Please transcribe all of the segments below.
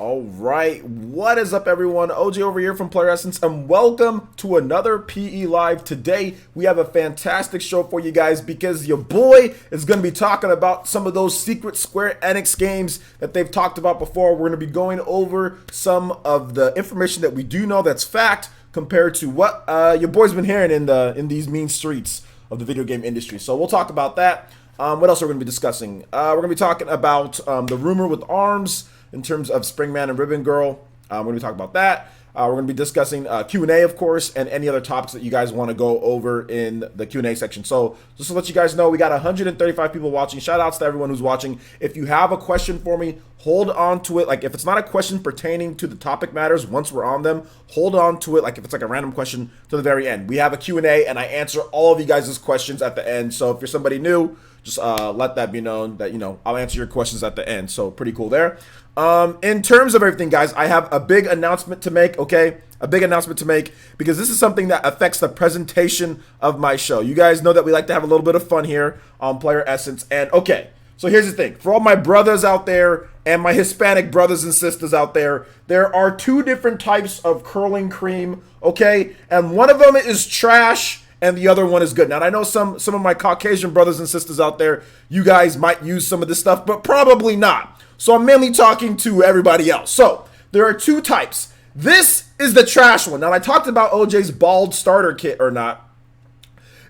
All right, what is up, everyone? OJ over here from Player Essence, and welcome to another PE Live. Today, we have a fantastic show for you guys because your boy is going to be talking about some of those secret Square Enix games that they've talked about before. We're going to be going over some of the information that we do know that's fact compared to what your boy's been hearing in these mean streets of the video game industry. So we'll talk about that. What else are we going to be discussing? We're going to be talking about the rumor with ARMS in terms of Springman and Ribbon Girl. We're going to be talking about that. We're going to be discussing Q&A, of course, and any other topics that you guys want to go over in the Q&A section. So just to let you guys know, we got 135 people watching. Shout outs to everyone who's watching. If you have a question for me, hold on to it. Like if it's not a question pertaining to the topic matters, once we're on them, hold on to it. Like if it's like a random question to the very end. We have a Q&A and I answer all of you guys' questions at the end. So if you're somebody new, just let that be known that, I'll answer your questions at the end. So pretty cool there. In terms of everything, guys, I have a big announcement to make, okay? A big announcement to make because this is something that affects the presentation of my show. You guys know that we like to have a little bit of fun here on Player Essence. And okay, so here's the thing. For all my brothers out there and my Hispanic brothers and sisters out there, there are two different types of curling cream, okay? And one of them is trash and the other one is good. Now, I know some of my Caucasian brothers and sisters out there, you guys might use some of this stuff, but probably not. So I'm mainly talking to everybody else. So there are two types. This is the trash one. Now, I talked about OJ's bald starter kit or not.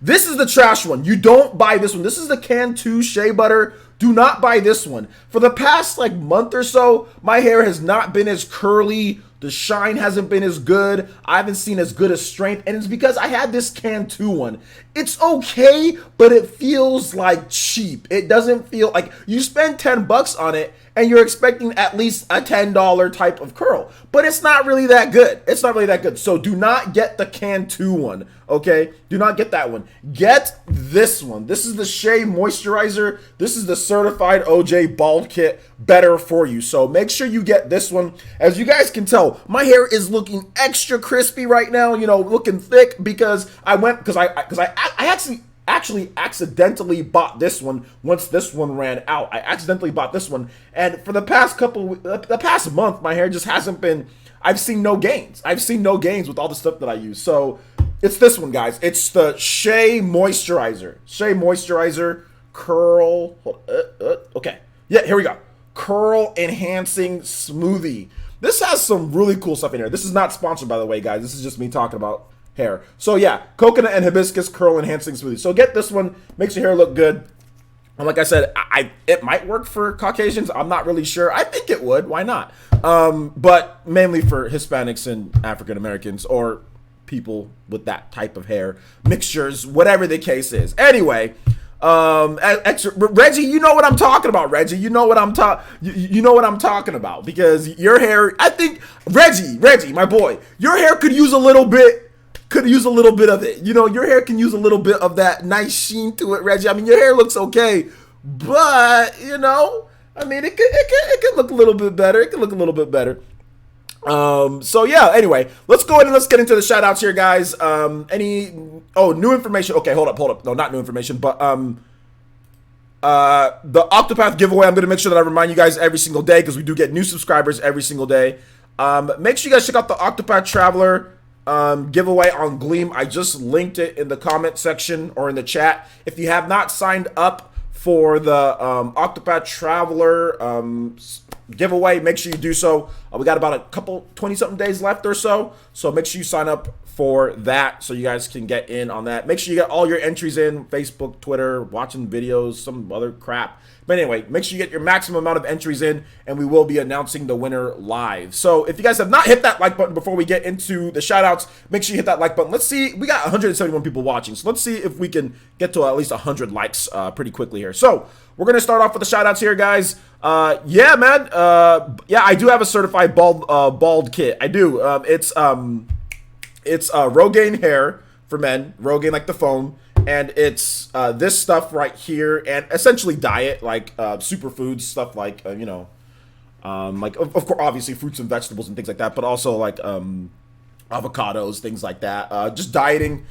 This is the trash one. You don't buy this one. This is the Cantu Shea Butter. Do not buy this one. For the past month or so, my hair has not been as curly. The shine hasn't been as good. I haven't seen as good a strength. And it's because I had this Cantu one. It's okay, but it feels like cheap. It doesn't feel like you spend 10 bucks on it and you're expecting at least a $10 type of curl. But it's not really that good. It's not really that good. So do not get the Cantu one, okay? Do not get that one. Get this one. This is the Shea Moisturizer. This is the certified OJ Bald Kit, better for you. So make sure you get this one. As you guys can tell, my hair is looking extra crispy right now, looking thick because I actually accidentally bought this one once this one ran out. I accidentally bought this one, and for the past month, my hair just hasn't been. I've seen no gains. I've seen no gains with all the stuff that I use. So it's this one, guys. It's the Shea Moisturizer. Shea Moisturizer Curl. Okay, yeah, here we go. Curl Enhancing Smoothie. This has some really cool stuff in here. This is not sponsored, by the way, guys. This is just me talking about hair. So yeah, coconut and hibiscus curl enhancing smoothie. So get this one, makes your hair look good. And like I said, it might work for Caucasians. I'm not really sure. I think it would. Why not? But mainly for Hispanics and African Americans or people with that type of hair mixtures, whatever the case is. Anyway, Reggie, you know what I'm talking about. Reggie, you know what I'm talking about because your hair. I think Reggie, my boy, your hair could use a little bit. Of it. Your hair can use a little bit of that nice sheen to it, Reggie. I mean, your hair looks okay, but it could look a little bit better. It could look a little bit better. So yeah, anyway, let's go ahead and let's get into the shout outs here, guys. New information. Okay, hold up. No, not new information, but the Octopath giveaway, I'm going to make sure that I remind you guys every single day because we do get new subscribers every single day. Make sure you guys check out the Octopath Traveler giveaway on Gleam. I just linked it in the comment section or in the chat. If you have not signed up for the Octopath Traveler giveaway, make sure you do so. We got about a couple 20-something days left or so, so make sure you sign up for that so you guys can get in on that. Make sure you get all your entries in: Facebook, Twitter, watching videos, some other crap. But anyway, make sure you get your maximum amount of entries in, and we will be announcing the winner live. So if you guys have not hit that like button before we get into the shout outs, make sure you hit that like button. Let's see, we got 171 people watching, so let's see if we can get to at least 100 likes pretty quickly here. So we're going to start off with the shout outs here, guys. Yeah, man. Yeah, I do have a certified bald kit. I do. It's Rogaine hair for men, Rogaine like the foam. And it's this stuff right here, and essentially diet, like superfoods, stuff like, like, of course, obviously fruits and vegetables and things like that, but also like avocados, things like that. Just dieting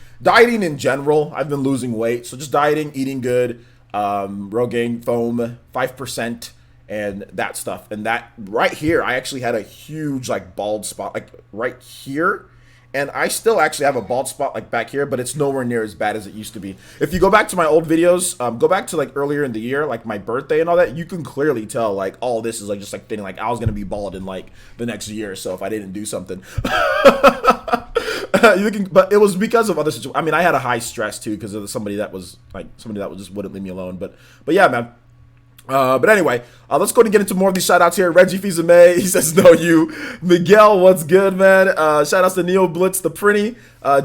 in general. I've been losing weight, so just dieting, eating good, Rogaine foam, 5%, and that stuff. And that right here, I actually had a huge like bald spot like right here. And I still actually have a bald spot like back here, but it's nowhere near as bad as it used to be. If you go back to my old videos, go back to like earlier in the year, like my birthday and all that, you can clearly tell like all this is like just like thinking like I was gonna be bald in like the next year or so if I didn't do something. But it was because of other situations. I mean, I had a high stress too because of somebody that just wouldn't leave me alone. But yeah, man. But anyway, let's go and get into more of these shout outs here. Reggie Fizame, he says, no, you. Miguel, what's good, man? Shout outs to Neo Blitz, the Prinny.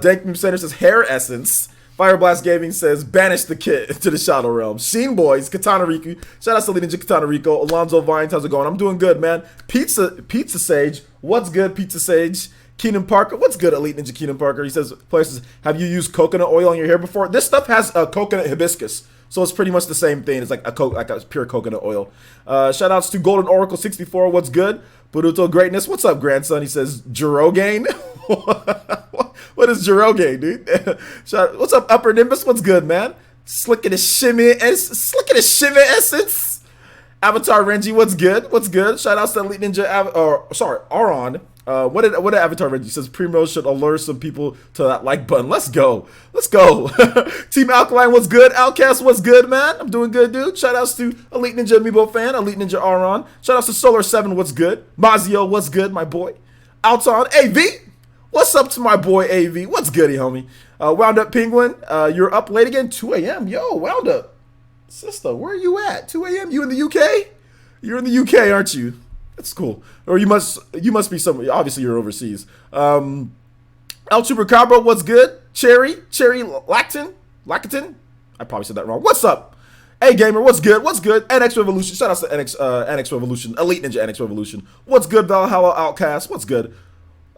Dank Center says, hair essence. Fireblast Gaming says, banish the kid to the Shadow Realm. Sheen Boys, Katana Riku. Shout outs to Leading Katana Rico. Alonzo Vines, how's it going? I'm doing good, man. Pizza Sage, what's good, Pizza Sage? Keenan Parker, what's good, Elite Ninja Keenan Parker? He says, places, have you used coconut oil on your hair before? This stuff has coconut hibiscus. So it's pretty much the same thing. It's like a pure coconut oil. Shout outs to Golden Oracle 64. What's good? Buruto Greatness. What's up, grandson? He says Jirogane. What is Jirogane, dude? What's up, Upper Nimbus? What's good, man? Slick in the shimmy essence. Avatar Renji. What's good? What's good? Shout outs to Elite Ninja. Aron. What did Avatar Reggie says? Primrose should allure some people to that like button. Let's go. Team Alkaline, what's good? Outcast, what's good, man? I'm doing good, dude. Shout outs to Elite Ninja Amiibo fan, Elite Ninja Aron. Shout outs to Solar 7, what's good? Mazio, what's good, my boy? Alton, AV, what's up to my boy AV? What's goody, homie? Wound Up Penguin, you're up late again, 2 a.m. Yo, Wound Up. Sister, where are you at? 2 a.m. You in the UK? You're in the UK, aren't you? That's cool. Or you must be somewhere. Obviously, you're overseas. El Chupacabra, what's good? Cherry Lacton. I probably said that wrong. What's up? Hey, gamer, what's good? NX Revolution. Shout out to NX Revolution. Elite Ninja NX Revolution. What's good, Valhalla Outcast? What's good?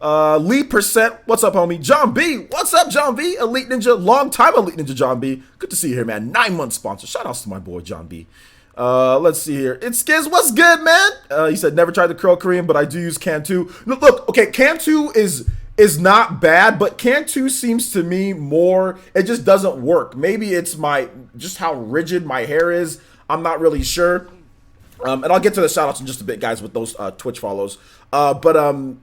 Lee Percent. What's up, homie? John B. What's up, John B? Elite Ninja. Long time Elite Ninja John B. Good to see you here, man. 9-month sponsor. Shout outs to my boy, John B. Let's see here. It's Skiz. What's good, man? He said, never tried the curl cream, but I do use Cantu. Look, okay, Cantu is not bad, but Cantu seems to me more, it just doesn't work. Maybe it's just how rigid my hair is. I'm not really sure. And I'll get to the shoutouts in just a bit, guys, with those Twitch follows. But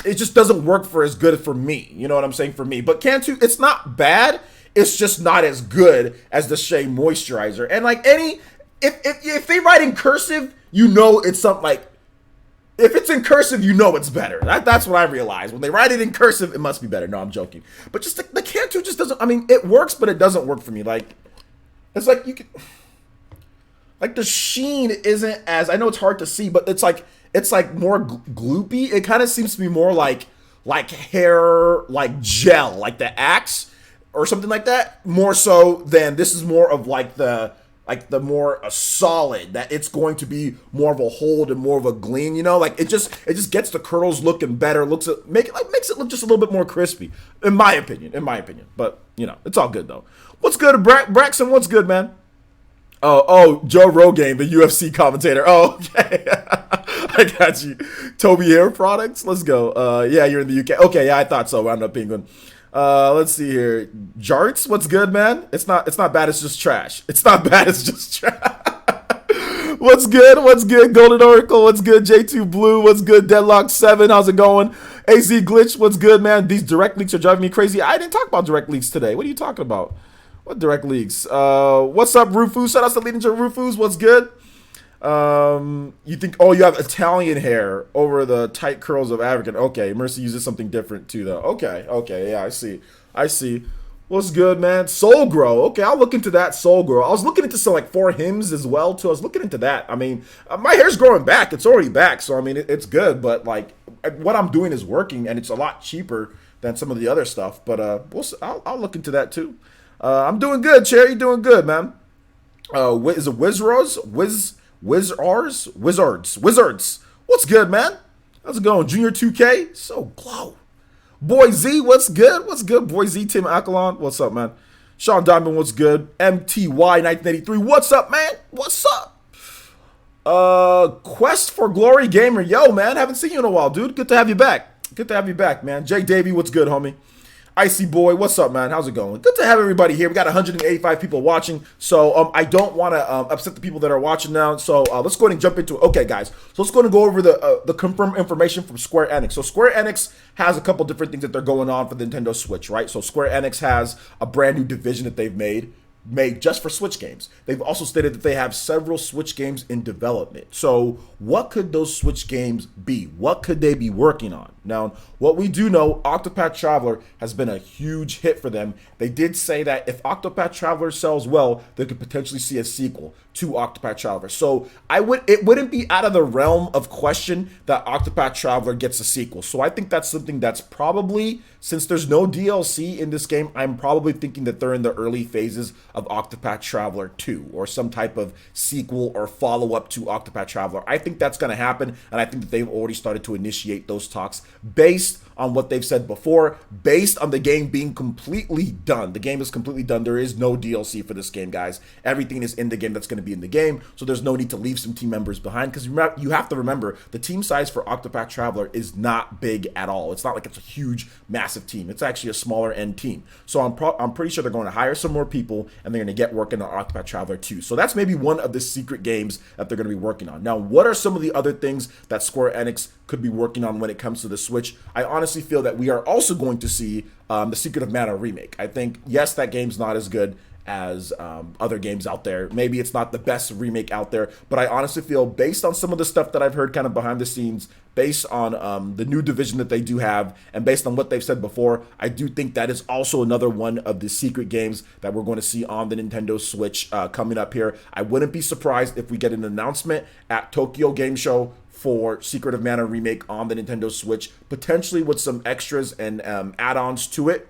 it just doesn't work for as good for me. You know what I'm saying? For me. But Cantu, it's not bad. It's just not as good as the Shea Moisturizer. And like if they write in cursive, you know it's something like, if it's in cursive, you know it's better. That's what I realized. When they write it in cursive, it must be better. No, I'm joking. But just the Cantu just doesn't, I mean, it works, but it doesn't work for me. Like, it's like you can, like the sheen isn't as, I know it's hard to see, but it's like more gloopy. It kind of seems to be more like hair, like gel, like the Axe or something like that. More so than this is more of like the more solid, that it's going to be more of a hold and more of a gleam, you know, like it just gets the curls looking better, makes it look just a little bit more crispy, in my opinion. But you know, it's all good though. What's good, Braxton? What's good, man? Oh, Joe Rogan, the UFC commentator. Oh, okay. I got you. Toby Hair Products. Let's go. Yeah, you're in the UK. Okay, yeah, I thought so. Wound Up Penguin. Let's see here. Jarts, what's good, man? It's not bad, it's just trash. It's not bad, it's just trash. What's good? Golden Oracle, what's good? J2 Blue, what's good? Deadlock 7, how's it going? AZ Glitch, what's good, man? These direct leaks are driving me crazy. I didn't talk about direct leaks today. What are you talking about? What direct leaks? What's up, Rufus? Shout out to Leading to Rufus, what's good? You think, oh, you have Italian hair over the tight curls of African. Okay, Mercy uses something different too, though. Okay, yeah, I see. What's good, man? Soul Grow. Okay, I'll look into that Soul Grow. I was looking into some like 4 hymns as well too. I was looking into that. I mean, my hair's growing back. It's already back, so I mean, it's good. But like, what I'm doing is working, and it's a lot cheaper than some of the other stuff. But I'll look into that too. I'm doing good, Cherry. Doing good, man. Is it Wizards. What's good, man? How's it going? Junior 2K? So glow. Boy Z, what's good? Boy Z, Tim Alkalon, what's up, man? Sean Diamond, what's good? MTY 1983, what's up, man? What's up? Quest for Glory Gamer, yo, man, haven't seen you in a while, dude. Good to have you back, man. Jake Davey, what's good, homie? Icy Boy, what's up, man? How's it going? Good to have everybody here. We got 185 people watching, so I don't want to upset the people that are watching now. So let's go ahead and jump into it. Okay, guys, so let's go ahead and go over the confirmed information from Square Enix. So Square Enix has a couple different things that they're going on for the Nintendo Switch, right? So Square Enix has a brand new division that they've made just for Switch games. They've also stated that they have several Switch games in development. So what could those Switch games be? What could they be working on? Now, what we do know, Octopath Traveler has been a huge hit for them. They did say that if Octopath Traveler sells well, they could potentially see a sequel to Octopath Traveler. So it wouldn't be out of the realm of question that Octopath Traveler gets a sequel. So I think that's something that's probably, since there's no DLC in this game, I'm probably thinking that they're in the early phases of Octopath Traveler 2 or some type of sequel or follow-up to Octopath Traveler. I think that's going to happen, and I think that they've already started to initiate those talks based on what they've said before, based on the game being completely done. The game is completely done. There is no DLC for this game, guys. Everything is in the game that's going to be in the game, so there's no need to leave some team members behind, because you have to remember the team size for Octopath Traveler is not big at all. It's not like it's a huge, massive team. It's actually a smaller end team. So I'm pretty sure they're going to hire some more people, and they're going to get working on Octopath Traveler 2. So that's maybe one of the secret games that they're going to be working on. Now, what are some of the other things that Square Enix could be working on when it comes to the Switch? I honestly feel that we are also going to see the Secret of Mana remake. I think, yes, that game's not as good as other games out there. Maybe it's not the best remake out there, but I honestly feel, based on some of the stuff that I've heard kind of behind the scenes, based on the new division that they do have, and based on what they've said before, I do think that is also another one of the secret games that we're going to see on the Nintendo Switch coming up here. I wouldn't be surprised if we get an announcement at Tokyo Game Show for Secret of Mana remake on the Nintendo Switch, potentially with some extras and add-ons to it.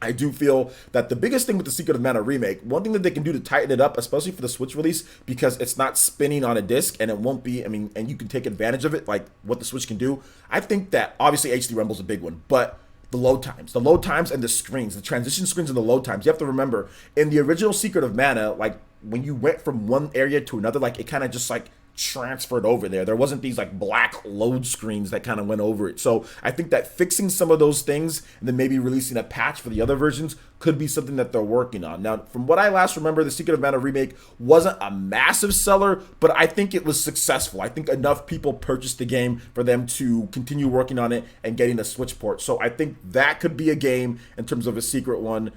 I do feel that the biggest thing with the Secret of Mana remake, one thing that they can do to tighten it up, especially for the Switch release, because it's not spinning on a disc and it won't be, and you can take advantage of it, like what the Switch can do. I think that obviously HD Rumble is a big one, but the load times and the screens, the transition screens and the load times. You have to remember, in the original Secret of Mana, like when you went from one area to another, like it kind of just like transferred over there. There wasn't these like black load screens that kind of went over it. So I think that fixing some of those things and then maybe releasing a patch for the other versions could be something that they're working on. Now, from what I last remember, the Secret of Mana remake wasn't a massive seller, but I think it was successful. I think enough people purchased the game for them to continue working on it and getting a Switch port. So I think that could be a game in terms of a secret one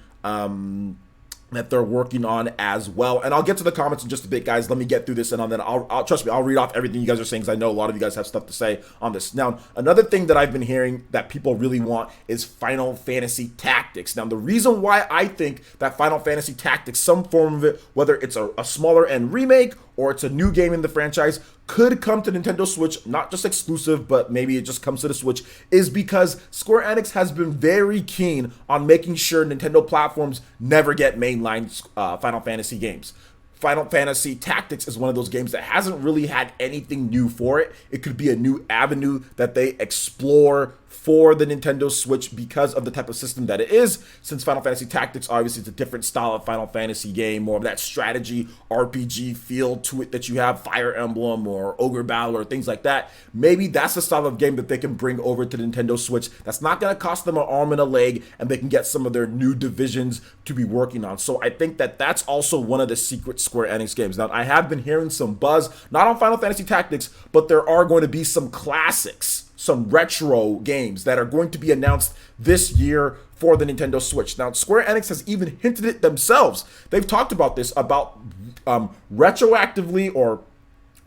that they're working on as well. And I'll get to the comments in just a bit, guys. Let me get through this, and then I'll trust me, I'll read off everything you guys are saying, because I know a lot of you guys have stuff to say on this. Now, another thing that I've been hearing that people really want is Final Fantasy Tactics. Now, the reason why I think that Final Fantasy Tactics, some form of it, whether it's a smaller end remake or it's a new game in the franchise, could come to Nintendo Switch, not just exclusive, but maybe it just comes to the Switch, is because Square Enix has been very keen on making sure Nintendo platforms never get mainline Final Fantasy games. Final Fantasy Tactics is one of those games that hasn't really had anything new for it. It could be a new avenue that they explore for the Nintendo Switch because of the type of system that it is. Since Final Fantasy Tactics, obviously, it's a different style of Final Fantasy game, more of that strategy RPG feel to it that you have, Fire Emblem or Ogre Battle or things like that. Maybe that's the style of game that they can bring over to the Nintendo Switch. That's not going to cost them an arm and a leg, and they can get some of their new divisions to be working on. So I think that that's also one of the secret Square Enix games. Now, I have been hearing some buzz, not on Final Fantasy Tactics, but there are going to be some classics, some retro games that are going to be announced this year for the Nintendo Switch. Now, Square Enix has even hinted it themselves. They've talked about this, about retroactively, or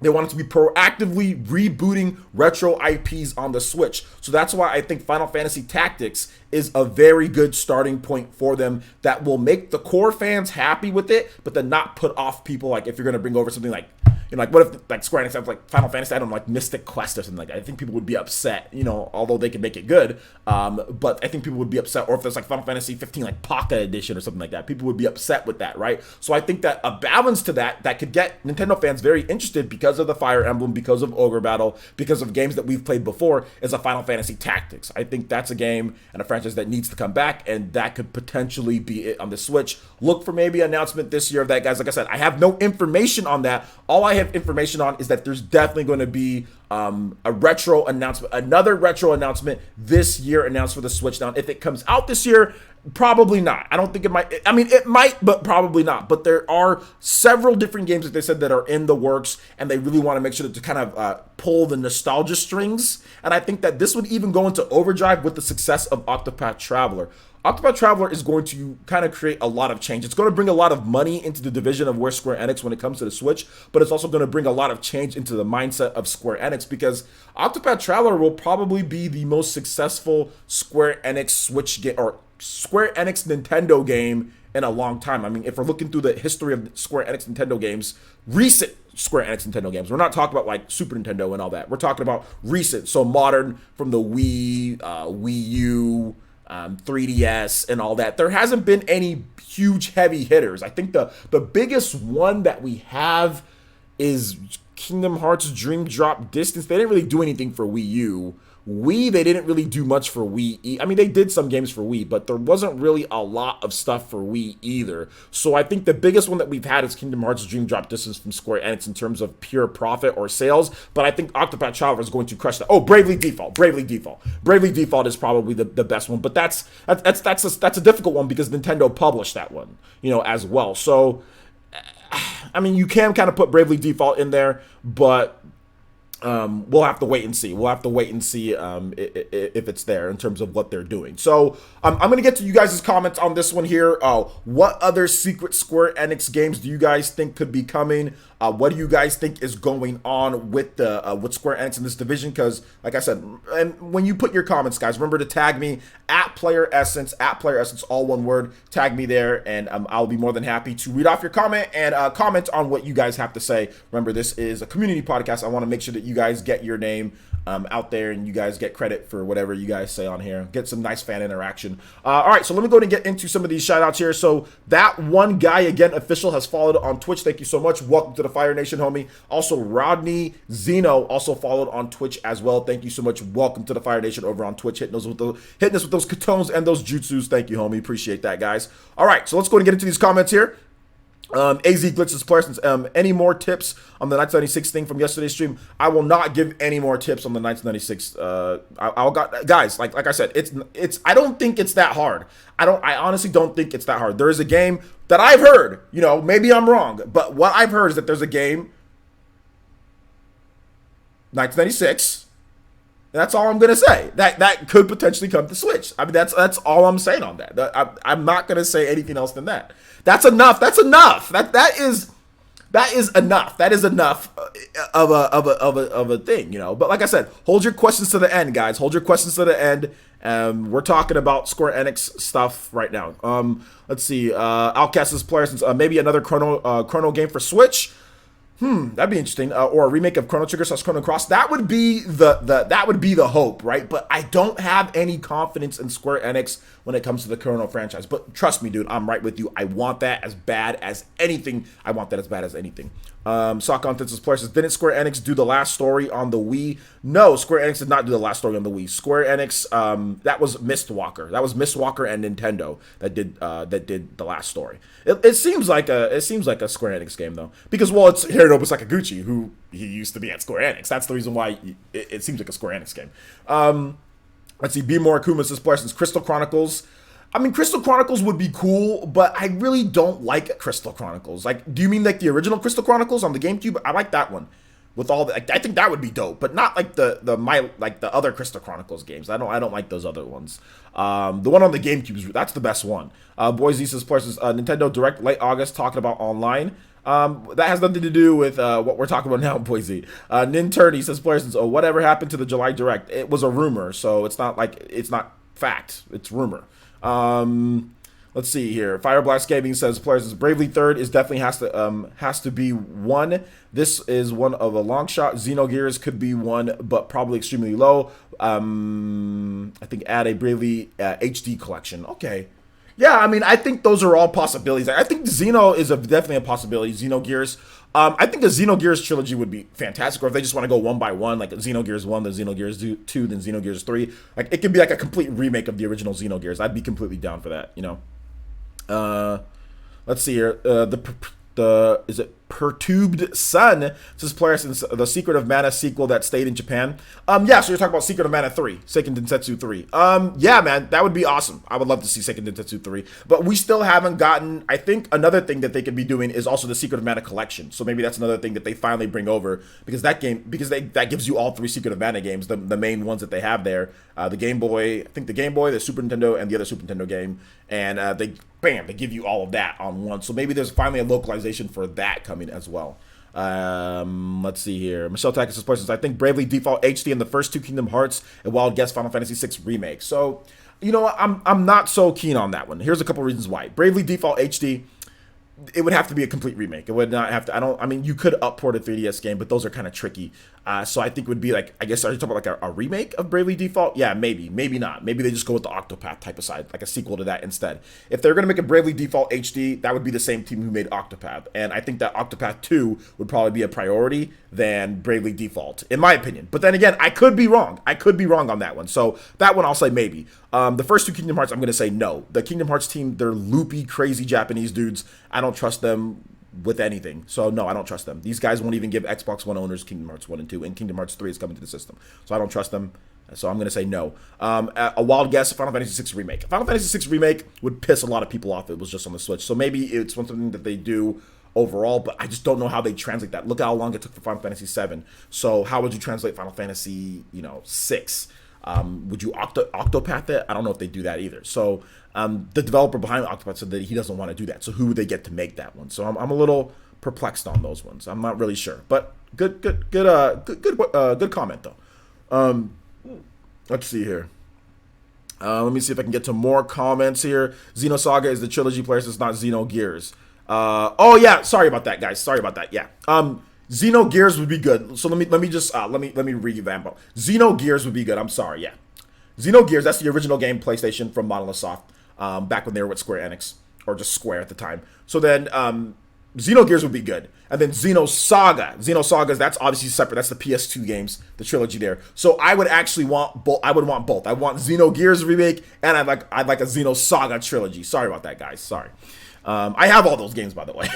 they want it to be proactively rebooting retro IPs on the Switch. So that's why I think Final Fantasy Tactics is a very good starting point for them that will make the core fans happy with it, but then not put off people. Like if you're going to bring over something like, you know, like what if like Square Enix has like Final Fantasy, I don't know, like Mystic Quest or something like that. I think people would be upset, you know, although they can make it good. But I think people would be upset. Or if there's like Final Fantasy 15 like Pocket Edition or something like that, people would be upset with that, right? So I think that a balance to that could get Nintendo fans very interested because of the Fire Emblem, because of Ogre Battle, because of games that we've played before, is a Final Fantasy Tactics. I think that's a game and a franchise that needs to come back, and that could potentially be it on the Switch. Look for maybe an announcement this year of that, guys. Like I said, I have no information on that. All I have information on is that there's definitely going to be a retro announcement, another retro announcement this year announced for the Switch. Now, if it comes out this year, Probably not. I don't think it might. I mean, it might, but probably not. But there are several different games that they said that are in the works, and they really want to make sure to kind of pull the nostalgia strings. And I think that this would even go into overdrive with the success of Octopath Traveler. Octopath Traveler is going to kind of create a lot of change. It's going to bring a lot of money into the division of where Square Enix when it comes to the Switch, but it's also going to bring a lot of change into the mindset of Square Enix because Octopath Traveler will probably be the most successful Square Enix Switch game or Square Enix Nintendo game in a long time. I mean, if we're looking through the history of Square Enix Nintendo games, recent Square Enix Nintendo games, we're not talking about like Super Nintendo and all that. We're talking about recent, so modern from the Wii, Wii U, 3DS, and all that. There hasn't been any huge heavy hitters. I think the biggest one that we have is Kingdom Hearts Dream Drop Distance. They didn't really do anything for Wii U. Wii, they didn't really do much for Wii. I mean, they did some games for Wii, but there wasn't really a lot of stuff for Wii either. So I think the biggest one that we've had is Kingdom Hearts Dream Drop Distance from Square Enix in terms of pure profit or sales. But I think Octopath Traveler is going to crush that. Oh, Bravely Default. Bravely Default. Bravely Default is probably the best one, but that's a difficult one because Nintendo published that one, as well. So, I mean, you can kind of put Bravely Default in there, but we'll have to wait and see. We'll have to wait and see if it's there in terms of what they're doing. So I'm going to get to you guys' comments on this one here. What other secret Square Enix games do you guys think could be coming? What do you guys think is going on with with Square Enix in this division? Because, like I said, and when you put your comments, guys, remember to tag me at Player Essence, all one word. Tag me there, and I'll be more than happy to read off your comment and comment on what you guys have to say. Remember, this is a community podcast. I want to make sure that you guys get your name out there and you guys get credit for whatever you guys say on here. Get some nice fan interaction. All right, so let me go ahead and get into some of these shout outs here. So that one guy, again, official, has followed on Twitch. Thank you so much. Welcome to the Fire Nation, homie. Also, Rodney Zeno also followed on Twitch as well. Thank you so much. Welcome to the Fire Nation over on Twitch. Hitting us with those katones and those jutsus. Thank you, homie. Appreciate that, guys. All right, so let's go and get into these comments here. AZ Glitches Parsons, any more tips on the 1996 thing from yesterday's stream? I will not give any more tips on the 1996. Guys, like I said, it's. I don't think it's that hard. I honestly don't think it's that hard. There is a game that I've heard. Maybe I'm wrong, but what I've heard is that there's a game 1996. That's all I'm gonna say. That could potentially come to Switch. I mean, that's all I'm saying on that. I'm not gonna say anything else than that. That's enough. That's enough. That is enough. That is enough of a thing, But like I said, hold your questions to the end, guys. Hold your questions to the end. We're talking about Square Enix stuff right now. Let's see. Outcast's players, maybe another Chrono game for Switch. That'd be interesting. Or a remake of Chrono Trigger / Chrono Cross. That would be the hope, right? But I don't have any confidence in Square Enix when it comes to the Chrono franchise. But trust me, dude, I'm right with you. I want that as bad as anything. Sock Contents Player says, didn't Square Enix do the last story on the Wii? No, Square Enix did not do the last story on the Wii. Square Enix, that was Mistwalker. That was Mistwalker and Nintendo that did the last story. It seems like a Square Enix game though, because it's Hironobu Sakaguchi, who he used to be at Square Enix. That's the reason why it seems like a Square Enix game. Let's see. Be More Akuma says, since Crystal Chronicles. I mean, Crystal Chronicles would be cool, but I really don't like Crystal Chronicles. Like, do you mean like the original Crystal Chronicles on the GameCube? I like that one. With all the, I think that would be dope, but not like the other Crystal Chronicles games. I don't like those other ones. The one on the GameCube, that's the best one. Boise says, Nintendo Direct late August talking about online. That has nothing to do with what we're talking about now, Boise. Ninturdy says, whatever happened to the July Direct? It was a rumor, so it's not fact. It's rumor. Let's see here. Fireblast Gaming says, Bravely Third is definitely has to be one. This is one of a long shot. Xenogears could be one, but probably extremely low. I think add a Bravely HD collection. Okay. Yeah, I mean, I think those are all possibilities. I think Xeno is definitely a possibility. Xenogears. I think the Xenogears trilogy would be fantastic, or if they just want to go one by one, like Xenogears 1, then Xenogears 2, then Xenogears 3. Like, it could be like a complete remake of the original Xenogears. I'd be completely down for that, Let's see here. Is it Perturbed Sun says player since the Secret of Mana sequel that stayed in Japan. Yeah, so you're talking about Secret of Mana 3, Seiken Densetsu 3. Yeah, man, that would be awesome. I would love to see Seiken Densetsu 3. But we still haven't gotten, I think another thing that they could be doing is also the Secret of Mana collection. So maybe that's another thing that they finally bring over, because that game, that gives you all 3 Secret of Mana games, the main ones that they have there. The Game Boy, I think the Game Boy, the Super Nintendo, and the other Super Nintendo game. And they give you all of that on one. So maybe there's finally a localization for that coming as well. Let's see here. Michelle Takis says, I think Bravely Default HD and the first 2 Kingdom Hearts and Wild Guess Final Fantasy VI Remake. So, you know, I'm not so keen on that one. Here's a couple reasons why. Bravely Default HD, it would have to be a complete remake. It would not have to. I mean, you could upport a 3DS game, but those are kind of tricky. So I think it would be like, I guess, are you talking about like a remake of Bravely Default? Yeah, maybe not. Maybe they just go with the Octopath type of side, like a sequel to that instead. If they're gonna make a Bravely Default HD, that would be the same team who made Octopath, and I think that Octopath 2 would probably be a priority than Bravely Default, in my opinion. But then again, I could be wrong. I could be wrong on that one. So that one I'll say maybe. The first 2 Kingdom Hearts, I'm gonna say no. The Kingdom Hearts team, they're loopy, crazy Japanese dudes. I don't trust them with anything. So no, I don't trust them. These guys won't even give Xbox One owners Kingdom Hearts 1 and 2, and Kingdom Hearts 3 is coming to the system. So I don't trust them. So I'm going to say no. A wild guess, Final Fantasy VI Remake. Final Fantasy VI Remake would piss a lot of people off if it was just on the Switch. So maybe it's something that they do overall, but I just don't know how they translate that. Look at how long it took for Final Fantasy VII. So how would you translate Final Fantasy, 6? Would you Octopath it? I don't know if they do that either. So the developer behind Octopath said that he doesn't want to do that. So who would they get to make that one? So I'm a little perplexed on those ones. I'm not really sure, but good comment though. Let's see here. Let me see if I can get to more comments here. Xenosaga is the trilogy player, so it's not Xenogears. Oh yeah, sorry about that, guys. Sorry about that. Yeah. Xenogears would be good. So let me revamp. Xenogears would be good. I'm sorry. Yeah. Xenogears, that's the original game PlayStation from Monolith Soft, back when they were with Square Enix, or just Square at the time. So then Xenogears would be good. And then Xenosaga, that's obviously separate. That's the PS2 games, the trilogy there. So I would actually want both. I would want both. I want Xenogears remake, and I'd like a Xenosaga trilogy. Sorry about that, guys. Sorry. I have all those games, by the way.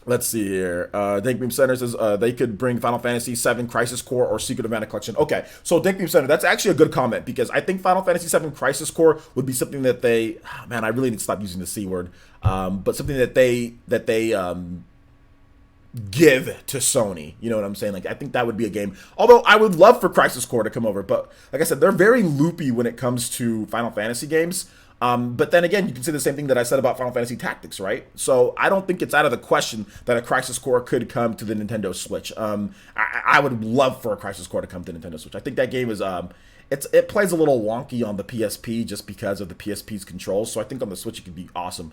Let's see here. Dinkbeam Center says they could bring Final Fantasy VII Crisis Core or Secret of Mana Collection. Okay, so Dinkbeam Center, that's actually a good comment, because I think Final Fantasy VII Crisis Core would be something that they, man, I really need to stop using the C word, but something that they give to Sony. You know what I'm saying? Like, I think that would be a game. Although I would love for Crisis Core to come over, but like I said, they're very loopy when it comes to Final Fantasy games. But then again, you can say the same thing that I said about Final Fantasy Tactics, right? So I don't think it's out of the question that a Crisis Core could come to the Nintendo Switch. I would love for a Crisis Core to come to Nintendo Switch. I think that game is it plays a little wonky on the PSP just because of the PSP's controls. So I think on the Switch it could be awesome.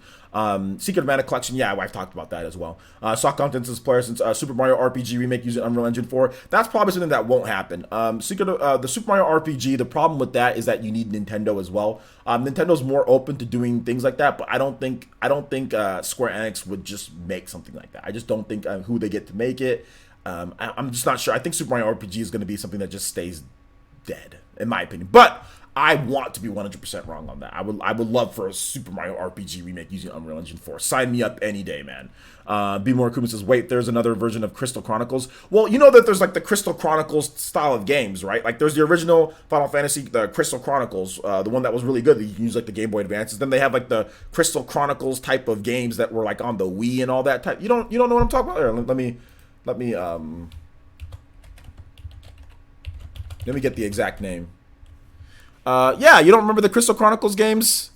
Secret of Mana Collection, yeah, I've talked about that as well. Sock Contents is player since Super Mario RPG remake using Unreal Engine 4. That's probably something that won't happen. The Super Mario RPG, the problem with that is that you need Nintendo as well. Nintendo's more open to doing things like that, but I don't think Square Enix would just make something like that. I just don't think who they get to make it. I'm just not sure. I think Super Mario RPG is going to be something that just stays dead, in my opinion. But I want to be 100% wrong on that. I would love for a Super Mario RPG remake using Unreal Engine 4. Sign me up any day, man. Be More Kuma says, wait, there's another version of Crystal Chronicles. Well, you know that there's like the Crystal Chronicles style of games, right? Like there's the original Final Fantasy, the Crystal Chronicles, the one that was really good. You can use like the Game Boy Advances. Then they have like the Crystal Chronicles type of games that were like on the Wii and all that type. You don't know what I'm talking about? Here, let me get the exact name. Yeah, you don't remember the Crystal Chronicles games?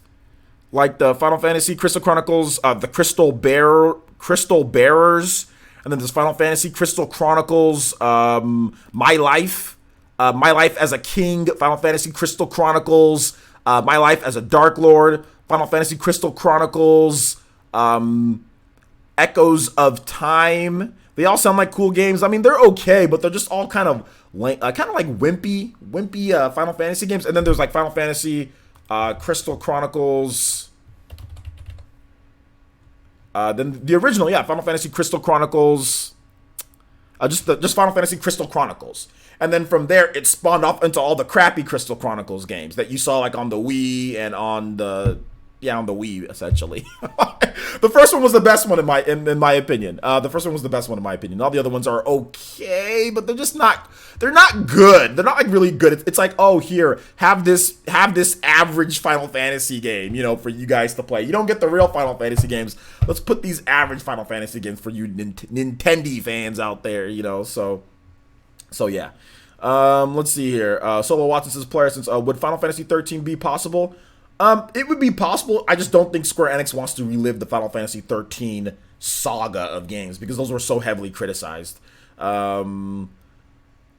Like the Final Fantasy Crystal Chronicles, the Crystal Bearers, and then there's Final Fantasy Crystal Chronicles, My Life as a King, Final Fantasy Crystal Chronicles, My Life as a Dark Lord, Final Fantasy Crystal Chronicles, Echoes of Time. They all sound like cool games. I mean, they're okay, but they're just all kind of like wimpy Final Fantasy games. And then there's like Final Fantasy Crystal Chronicles. Then the original, yeah, Final Fantasy Crystal Chronicles. Just Final Fantasy Crystal Chronicles. And then from there, it spawned off into all the crappy Crystal Chronicles games that you saw like on the Wii and on the on the Wii essentially. The first one was the best one in my opinion. The first one was the best one in my opinion. All the other ones are okay, but they're just not. They're not good. They're not like really good. It's like, oh, here, have this average Final Fantasy game, you know, for you guys to play. You don't get the real Final Fantasy games. Let's put these average Final Fantasy games for you Nintendo fans out there, you know. So yeah. Let's see here. Solo Watson says, player, since would Final Fantasy 13 be possible? It would be possible. I just don't think Square Enix wants to relive the Final Fantasy 13 saga of games because those were so heavily criticized.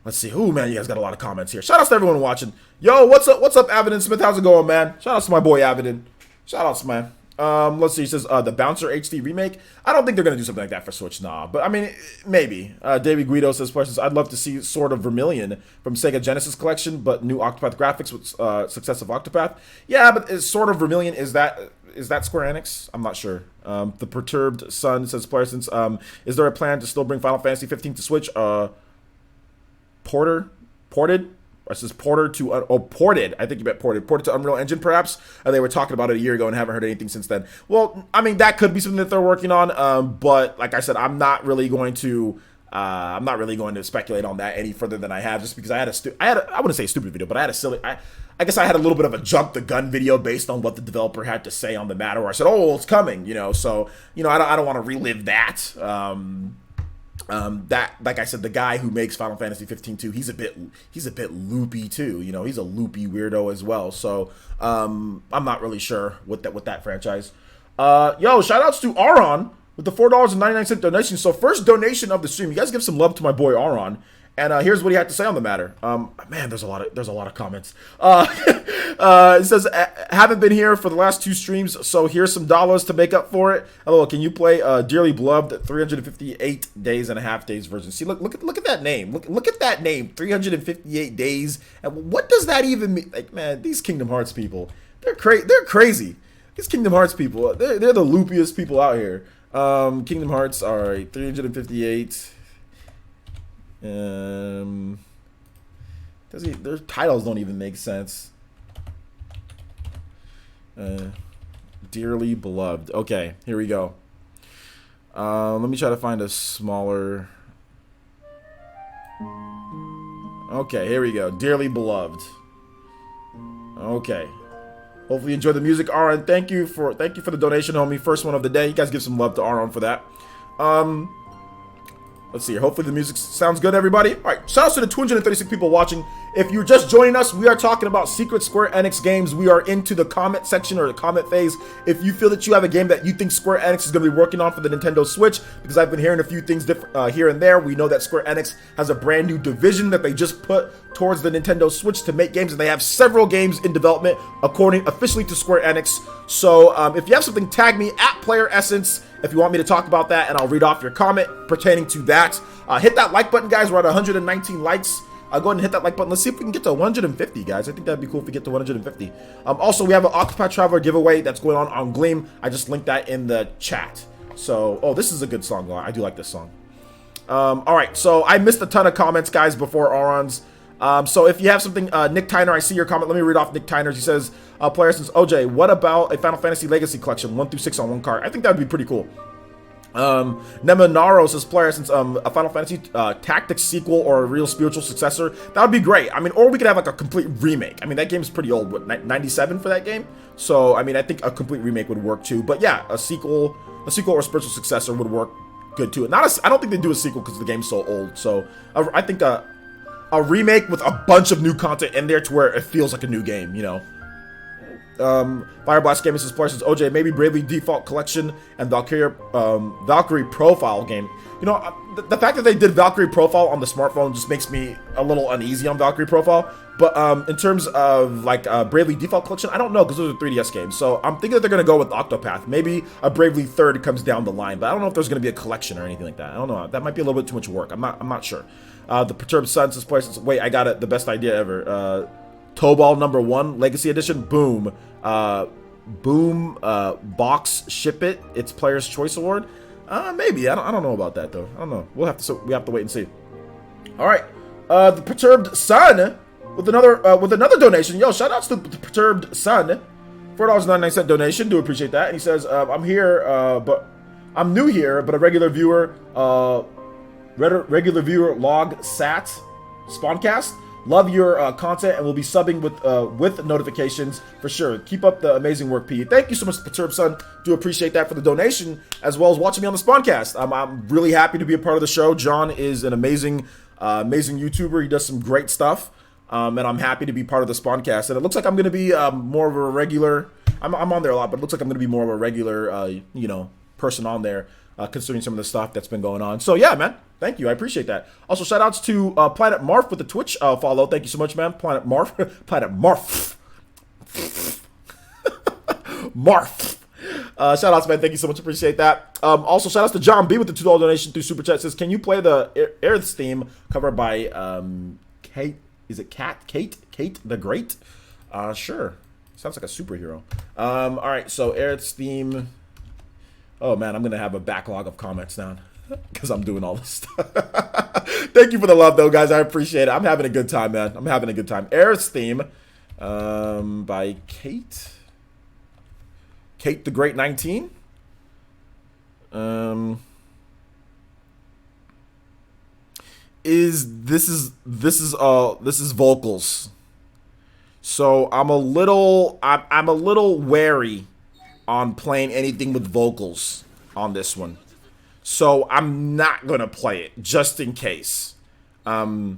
Let's see. Oh man, you guys got a lot of comments here. Shout outs to everyone watching. Yo, what's up? What's up, Avidin Smith? How's it going, man? Shout outs to my boy Avidin. Shout outs, man. Let's see. He says the Bouncer HD remake. I don't think they're gonna do something like that for Switch, nah. But I mean, maybe. David Guido says, "I'd love to see Sword of Vermilion from Sega Genesis Collection, but new Octopath graphics with success of Octopath." Yeah, but is Sword of Vermilion is that Square Enix? I'm not sure. The Perturbed Sun says, "Player, since is there a plan to still bring Final Fantasy 15 to Switch?" Ported. It says ported. I think you meant ported to Unreal Engine, perhaps. They were talking about it a year ago and haven't heard anything since then. Well, I mean, that could be something that they're working on. But like I said, I'm not really going to speculate on that any further than I have, just because I wouldn't say a stupid video, but I guess I had a little bit of a jump the gun video based on what the developer had to say on the matter. Where I said, "Oh, it's coming," you know. So you know, I don't want to relive that. That, like I said, the guy who makes Final Fantasy 15 too, he's a bit loopy too. You know, he's a loopy weirdo as well. So I'm not really sure with that franchise. Yo, shout outs to Aron with the $4.99 donation. So first donation of the stream. You guys give some love to my boy Aron. And here's what he had to say on the matter. Man, there's a lot of comments. It says, haven't been here for the last 2 streams, so here's some dollars to make up for it. Hello, can you play Dearly Beloved 358 days and a half days version? See, look at that name. Look at that name, 358 days. And what does that even mean? Like, man, these Kingdom Hearts people, they're crazy. These Kingdom Hearts people, they're the loopiest people out here. Kingdom Hearts, all right, 358. Their titles don't even make sense. Dearly Beloved. Okay, here we go. Let me try to find a smaller. Okay, here we go. Dearly Beloved. Okay. Hopefully you enjoy the music, Aaron. Thank you for the donation, homie. First one of the day. You guys give some love to Aaron for that. Let's see here. Hopefully the music sounds good, everybody. All right, shout out to the 236 people watching. If you're just joining us, we are talking about Secret Square Enix games. We are into the comment section or the comment phase. If you feel that you have a game that you think Square Enix is going to be working on for the Nintendo Switch, because I've been hearing a few things different here and there. We know that Square Enix has a brand new division that they just put towards the Nintendo Switch to make games, and they have several games in development according officially to Square Enix. So if you have something, tag me at Player Essence if you want me to talk about that, and I'll read off your comment pertaining to that. Hit that like button, guys. We're at 119 likes. Go ahead and hit that like button. Let's see if we can get to 150, guys. I think that'd be cool if we get to 150. Also, we have an Octopath Traveler giveaway that's going on Gleam. I just linked that in the chat. So, oh, this is a good song. I do like this song. All right, so I missed a ton of comments, guys, before Auron's. So if you have something, Nick Tyner, I see your comment. Let me read off Nick Tyner's. He says, player since OJ, what about a Final Fantasy Legacy Collection 1 through 6 on one card? I think that would be pretty cool. Nemanaro says, player since a Final Fantasy Tactics sequel or a real spiritual successor, that would be great. I mean, or we could have like a complete remake. I mean, that game's pretty old. What, 97 for that game? So I mean, I think a complete remake would work too. But yeah, a sequel or spiritual successor would work good too. I don't think they do a sequel because the game's so old. So I think a remake with a bunch of new content in there to where it feels like a new game, you know. Fireblast Gaming says, OJ, maybe Bravely Default Collection and Valkyrie Profile game. You know, the fact that they did Valkyrie Profile on the smartphone just makes me a little uneasy on Valkyrie Profile. But in terms of like Bravely Default Collection, I don't know because those are 3DS games. So I'm thinking that they're going to go with Octopath. Maybe a Bravely Third comes down the line, but I don't know if there's going to be a collection or anything like that. I don't know. That might be a little bit too much work. I'm not sure. The Perturbed Sun says, wait, I got it. The best idea ever. Tobal #1 Legacy Edition. Boom. Box ship it. It's Player's Choice Award. Maybe. I don't know about that though. I don't know. We have to wait and see. All right. The Perturbed Sun with another donation. Yo, shout outs to the Perturbed Sun. $4.99 donation. Do appreciate that. And he says, I'm here, but I'm new here, but a regular viewer, log sat spawncast. Love your content, and we'll be subbing with notifications for sure. Keep up the amazing work, P. Thank you so much, Perturb Son. Do appreciate that for the donation, as well as watching me on the Spawncast. I'm really happy to be a part of the show. John is an amazing YouTuber. He does some great stuff, and I'm happy to be part of the Spawncast. And it looks like I'm going to be more of a regular. I'm on there a lot, but it looks like I'm going to be more of a regular, person on there, considering some of the stuff that's been going on. So yeah, man. Thank you. I appreciate that. Also, shout outs to Planet Marf with the Twitch follow. Thank you so much, man. Planet Marf. Planet Marf. Marf. Shout outs, man. Thank you so much. Appreciate that. Also, shout outs to John B with the $2 donation through Super Chat. Says, can you play the Earth's theme covered by Kate? Is it Kate the Great? Sure. Sounds like a superhero. All right. So, Earth's theme. Oh, man. I'm going to have a backlog of comments now, because I'm doing all this stuff. Thank you for the love, though, guys. I appreciate it. I'm having a good time, man. I'm having a good time. Air's theme by Kate the Great 19. This is vocals. So I'm a little wary on playing anything with vocals on this one. So I'm not gonna play it just in case. I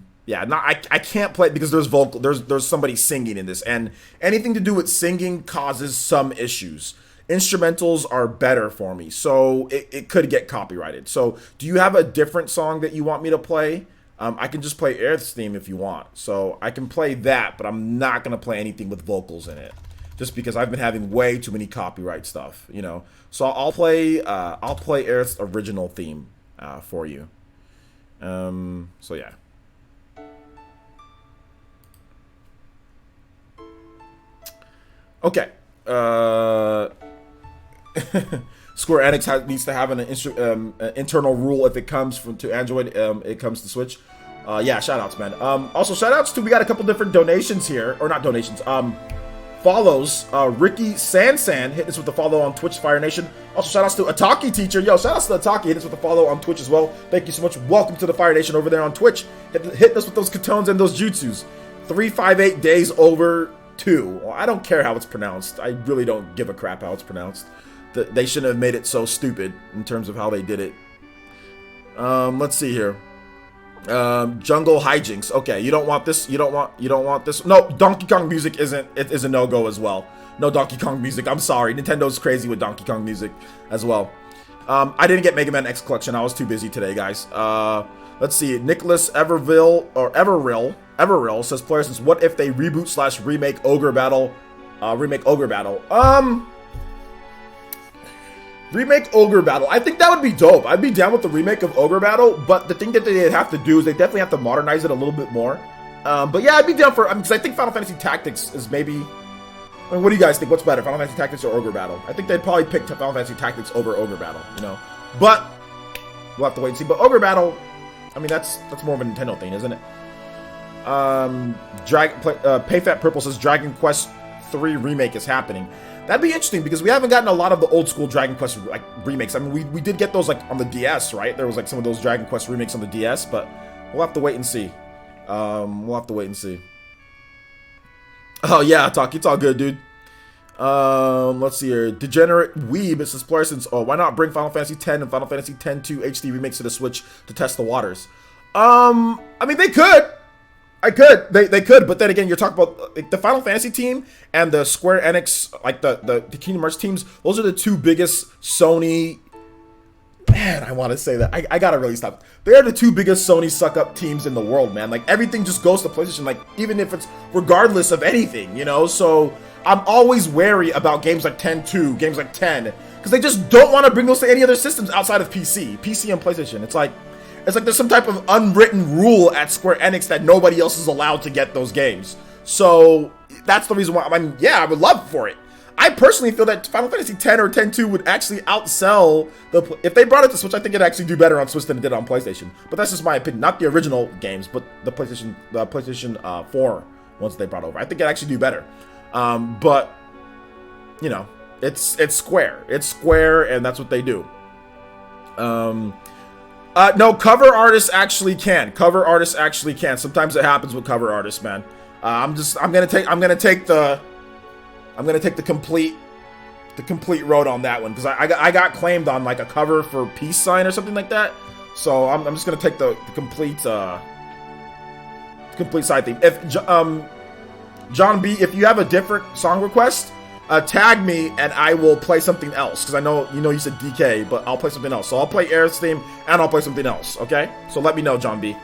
can't play it because there's somebody singing in this, and anything to do with singing causes some issues. Instrumentals are better for me, so it could get copyrighted. So do you have a different song that you want me to play? I can just play Earth's theme if you want. So I can play that, but I'm not gonna play anything with vocals in it, just because I've been having way too many copyright stuff, So I'll play Earth's original theme for you. So yeah. Okay. Square Enix needs to have an internal rule if it comes to Android. It comes to Switch. Yeah, shout outs, man. Also shout outs to, we got a couple different donations here, or not donations. Follows, Ricky Sansan hit us with the follow on Twitch, Fire Nation. Also, shout outs to Ataki Teacher. Yo, shout outs to Ataki, hit us with the follow on Twitch as well. Thank you so much. Welcome to the Fire Nation over there on Twitch. Hit us with those katones and those jutsus. 358 days over 2. Well, I don't care how it's pronounced. I really don't give a crap how it's pronounced. They shouldn't have made it so stupid in terms of how they did it. Let's see here. Jungle hijinks. Okay, you don't want this. You don't want this. No, Donkey Kong music is a no-go as well. No Donkey Kong music. I'm sorry. Nintendo's crazy with Donkey Kong music as well. I didn't get Mega Man X Collection. I was too busy today, guys. Let's see. Nicholas Everrill says, players, since what if they reboot / remake Ogre Battle? Remake Ogre Battle. Remake Ogre Battle. I think that would be dope. I'd be down with the remake of Ogre Battle, but the thing that they'd have to do is they definitely have to modernize it a little bit more. But yeah, I'd be down for, because I think Final Fantasy Tactics is maybe, what do you guys think? What's better, Final Fantasy Tactics or Ogre Battle? I think they'd probably pick Final Fantasy Tactics over Ogre Battle, But we'll have to wait and see. But Ogre Battle, I mean, that's more of a Nintendo thing, isn't it? PayFat Purple says Dragon Quest 3 remake is happening. That'd be interesting because we haven't gotten a lot of the old school Dragon Quest remakes. I mean, we did get those on the DS, right? There was some of those Dragon Quest remakes on the DS, but we'll have to wait and see. Oh yeah, it's all good, dude. Let's see here. Degenerate Weeb, it says, player, since why not bring Final Fantasy X and Final Fantasy X-2 HD remakes to the Switch to test the waters? I mean, they could. They could, but then again, you're talking about the Final Fantasy team and the Square Enix, the Kingdom Hearts teams. Those are the two biggest Sony. Man, I want to say that. I gotta really stop. They are the two biggest Sony suck-up teams in the world, man. Everything just goes to PlayStation, even if it's regardless of anything, So I'm always wary about games like 10-2, games like 10, because they just don't want to bring those to any other systems outside of PC and PlayStation. It's like there's some type of unwritten rule at Square Enix that nobody else is allowed to get those games. So that's the reason why. I mean, yeah, I would love for it. I personally feel that Final Fantasy X or X-2 would actually outsell if they brought it to Switch. I think it'd actually do better on Switch than it did on PlayStation. But that's just my opinion. Not the original games, but the PlayStation 4 ones they brought over. I think it'd actually do better. But you know, it's Square. It's Square, and that's what they do. No, cover artists actually can. Cover artists actually can. Sometimes it happens with cover artists, man. I'm gonna take the complete road on that one, because I got claimed on like a cover for peace sign or something like that. So I'm just gonna take the complete side theme. If John B, if you have a different song request, tag me and I will play something else, because I know you said DK, but I'll play something else. So I'll play Air's theme and I'll play something else. Okay, so let me know, John B.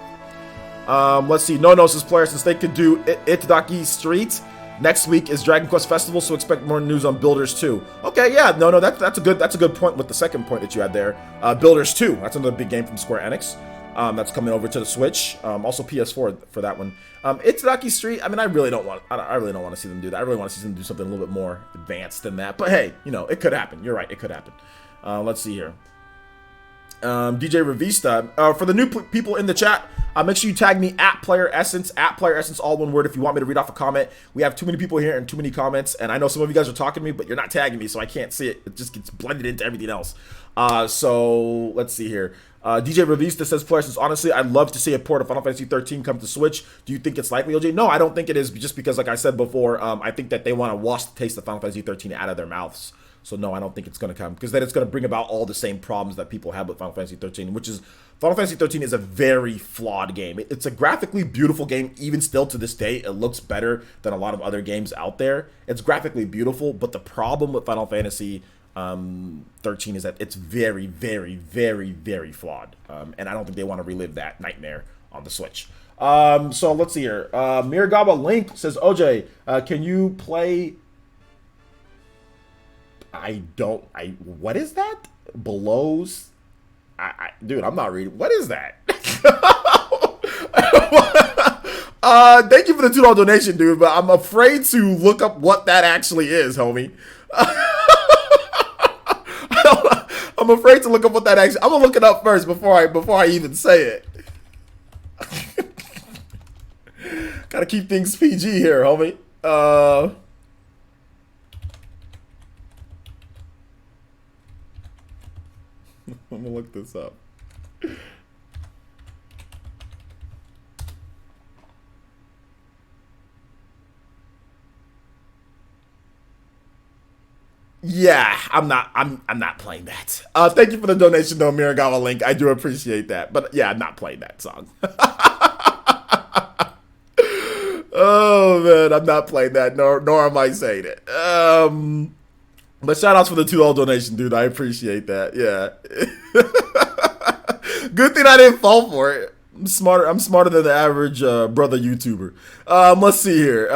Let's see. No Gnosis player, since they could do Itadaki Street. Next week is Dragon Quest Festival, so expect more news on Builders 2. Okay, yeah, no, that's a good point with the second point that you had there. Builders 2, that's another big game from Square Enix. That's coming over to the Switch. Also PS4 for that one. Itadaki Street, I mean, I really don't want to see them do that. I really want to see them do something a little bit more advanced than that. But hey, it could happen. You're right, it could happen. Let's see here. DJ Revista, for the new people in the chat, make sure you tag me at Player Essence, all one word, if you want me to read off a comment. We have too many people here and too many comments, and I know some of you guys are talking to me, but you're not tagging me, so I can't see it. It just gets blended into everything else. So let's see here. DJ Revista says, Player Essence, honestly, I'd love to see a port of Final Fantasy 13 come to Switch. Do you think it's likely, OJ? No, I don't think it is, just because, like I said before, I think that they want to wash the taste of Final Fantasy 13 out of their mouths. So no, I don't think it's going to come, because then it's going to bring about all the same problems that people have with Final Fantasy 13, which is Final Fantasy 13 is a very flawed game. It's a graphically beautiful game, even still to this day. It looks better than a lot of other games out there. It's graphically beautiful, but the problem with Final Fantasy 13 is that it's very, very, very, very flawed, and I don't think they want to relive that nightmare on the Switch. So let's see here. Miragawa Link says, OJ, can you play... what is that? Below's? Dude, I'm not reading. What is that? Thank you for the $2 donation, dude, but I'm afraid to look up what that actually is, homie. I'm afraid to look up what that actually... I'm gonna look it up first before I even say it. Gotta keep things PG here, homie. Let me look this up. Yeah, I'm not playing that. Thank you for the donation though, Miragawa Link. I do appreciate that. But yeah, I'm not playing that song. Oh man, I'm not playing that, nor am I saying it. But shout outs for the $2 donation, dude. I appreciate that. Yeah. Good thing I didn't fall for it. I'm smarter than the average brother YouTuber. Let's see here.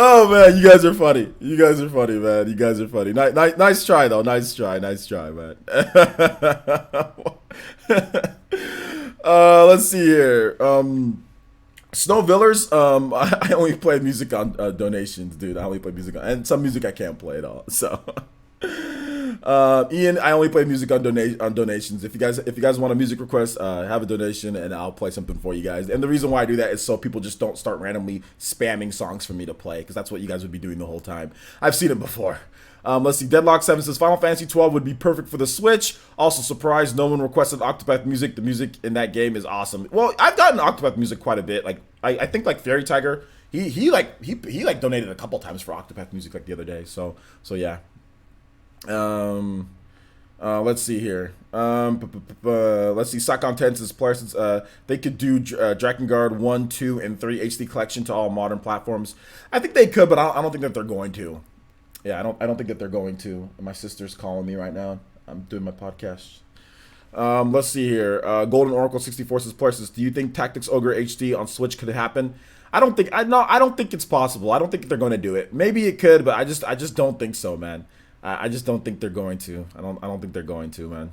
Oh man, you guys are funny. You guys are funny, man. You guys are funny. Nice try though. Nice try, man. Let's see here. Snow Villers, I only play music on donations, dude. I only play music on, and some music I can't play at all. So, Ian, I only play music on donations. If you guys want a music request, have a donation, and I'll play something for you guys. And the reason why I do that is so people just don't start randomly spamming songs for me to play, because that's what you guys would be doing the whole time. I've seen it before. Let's see. Deadlock 7 says Final Fantasy 12 would be perfect for the Switch. Also surprised no one requested Octopath music. The music in that game is awesome. Well, I've gotten Octopath music quite a bit. Like I think like Fairy Tiger, he donated a couple times for Octopath music like the other day. So yeah. Let's see here. Let's see. Sakon 10 says players, they could do Drakengard 1, 2, and 3 HD collection to all modern platforms. I think they could, but I don't think that they're going to. Yeah, I don't think that they're going to. My sister's calling me right now. I'm doing my podcast. Let's see here. Golden Oracle 64 says, players, do you think Tactics Ogre HD on Switch could happen? I don't think it's possible. I don't think they're going to do it. Maybe it could, but I just don't think so, man. I just don't think they're going to. I don't think they're going to, man.